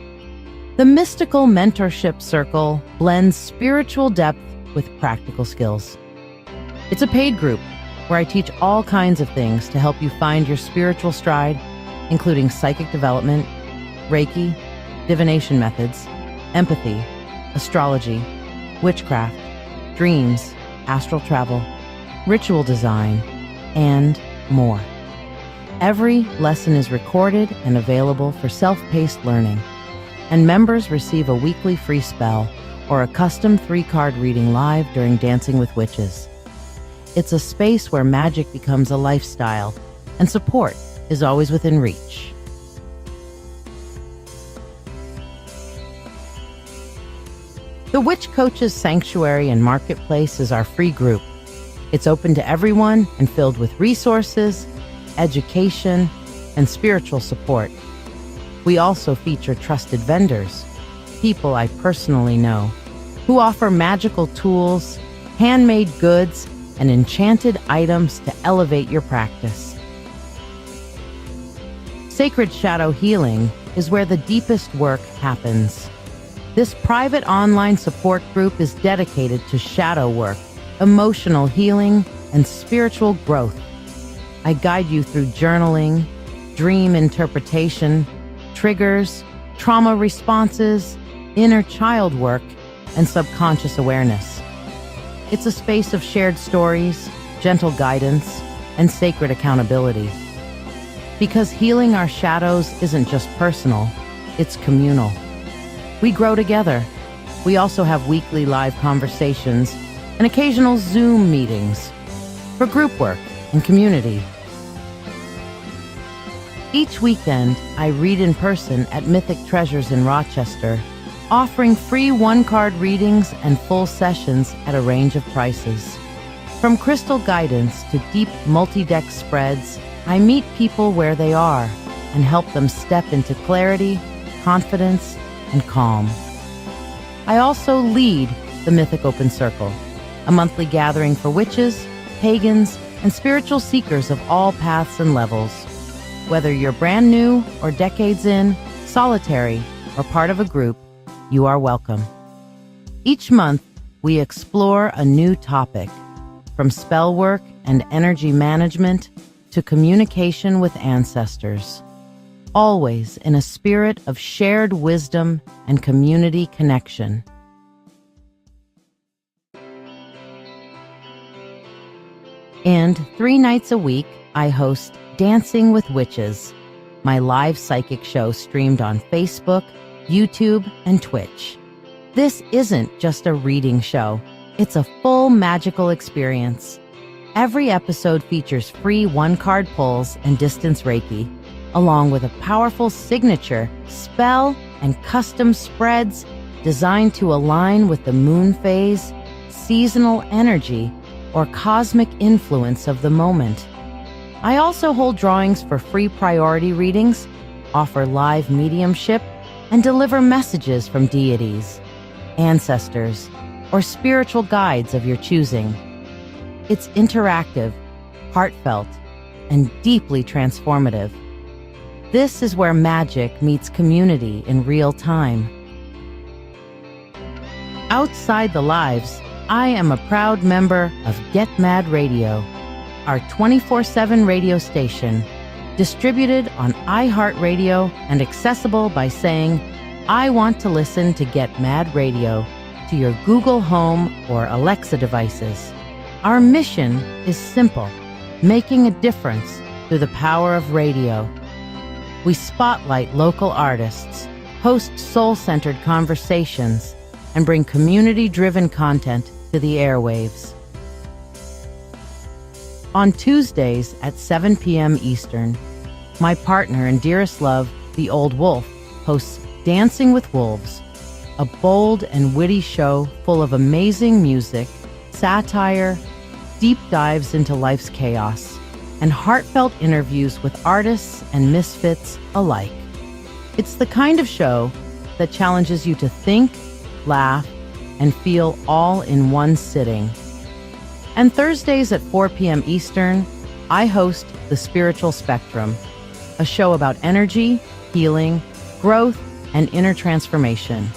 The mystical mentorship circle blends spiritual depth with practical skills. It's a paid group where I teach all kinds of things to help you find your spiritual stride, including psychic development, Reiki, divination methods, empathy, astrology, witchcraft, dreams, astral travel, ritual design, and more. Every lesson is recorded and available for self-paced learning, and members receive a weekly free spell or a custom 3-card reading live during Dancing with Witches. It's a space where magic becomes a lifestyle, and support is always within reach. The Witch Coaches Sanctuary and Marketplace is our free group. It's open to everyone and filled with resources, education, and spiritual support. We also feature trusted vendors, people I personally know, who offer magical tools, handmade goods, and enchanted items to elevate your practice. Sacred Shadow Healing is where the deepest work happens. This private online support group is dedicated to shadow work, emotional healing, and spiritual growth. I guide you through journaling, dream interpretation, triggers, trauma responses, inner child work, and subconscious awareness. It's a space of shared stories, gentle guidance, and sacred accountability. Because healing our shadows isn't just personal, it's communal. We grow together. We also have weekly live conversations and occasional Zoom meetings for group work and community. Each weekend, I read in person at Mythic Treasures in Rochester, offering free 1-card readings and full sessions at a range of prices. From crystal guidance to deep multi-deck spreads, I meet people where they are and help them step into clarity, confidence, and calm. I also lead the Mythic Open Circle, a monthly gathering for witches, pagans, and spiritual seekers of all paths and levels. Whether you're brand new or decades in, solitary, or part of a group, you are welcome. Each month, we explore a new topic, from spell work and energy management to communication with ancestors, always in a spirit of shared wisdom and community connection. And 3 nights a week, I host Dancing with Witches, my live psychic show streamed on Facebook, YouTube, and Twitch. This isn't just a reading show. It's a full magical experience. Every episode features free 1-card pulls and distance Reiki, along with a powerful signature, spell, and custom spreads designed to align with the moon phase, seasonal energy, or cosmic influence of the moment. I also hold drawings for free priority readings, offer live mediumship, and deliver messages from deities, ancestors, or spiritual guides of your choosing. It's interactive, heartfelt, and deeply transformative. This is where magic meets community in real time. Outside the lives, I am a proud member of Get Mad Radio, our 24/7 radio station, distributed on iHeartRadio and accessible by saying, "I want to listen to Get Mad Radio" to your Google Home or Alexa devices. Our mission is simple, making a difference through the power of radio. We spotlight local artists, host soul-centered conversations, and bring community-driven content to the airwaves. On Tuesdays at 7 p.m. Eastern, my partner and dearest love, the Old Wolf, hosts Dancing with Wolves, a bold and witty show full of amazing music, satire, deep dives into life's chaos, and heartfelt interviews with artists and misfits alike. It's the kind of show that challenges you to think, laugh, and feel all in one sitting. And Thursdays at 4 p.m. Eastern, I host The Spiritual Spectrum, a show about energy, healing, growth, and inner transformation.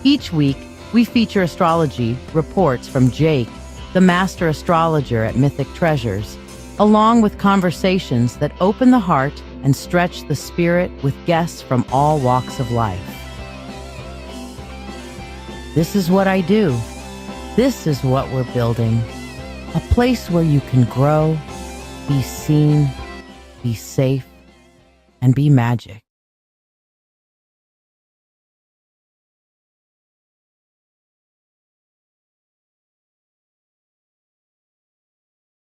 Each week, we feature astrology reports from Jake, the master astrologer at Mythic Treasures, along with conversations that open the heart and stretch the spirit with guests from all walks of life. This is what I do. This is what we're building. A place where you can grow, be seen, be safe, and be magic.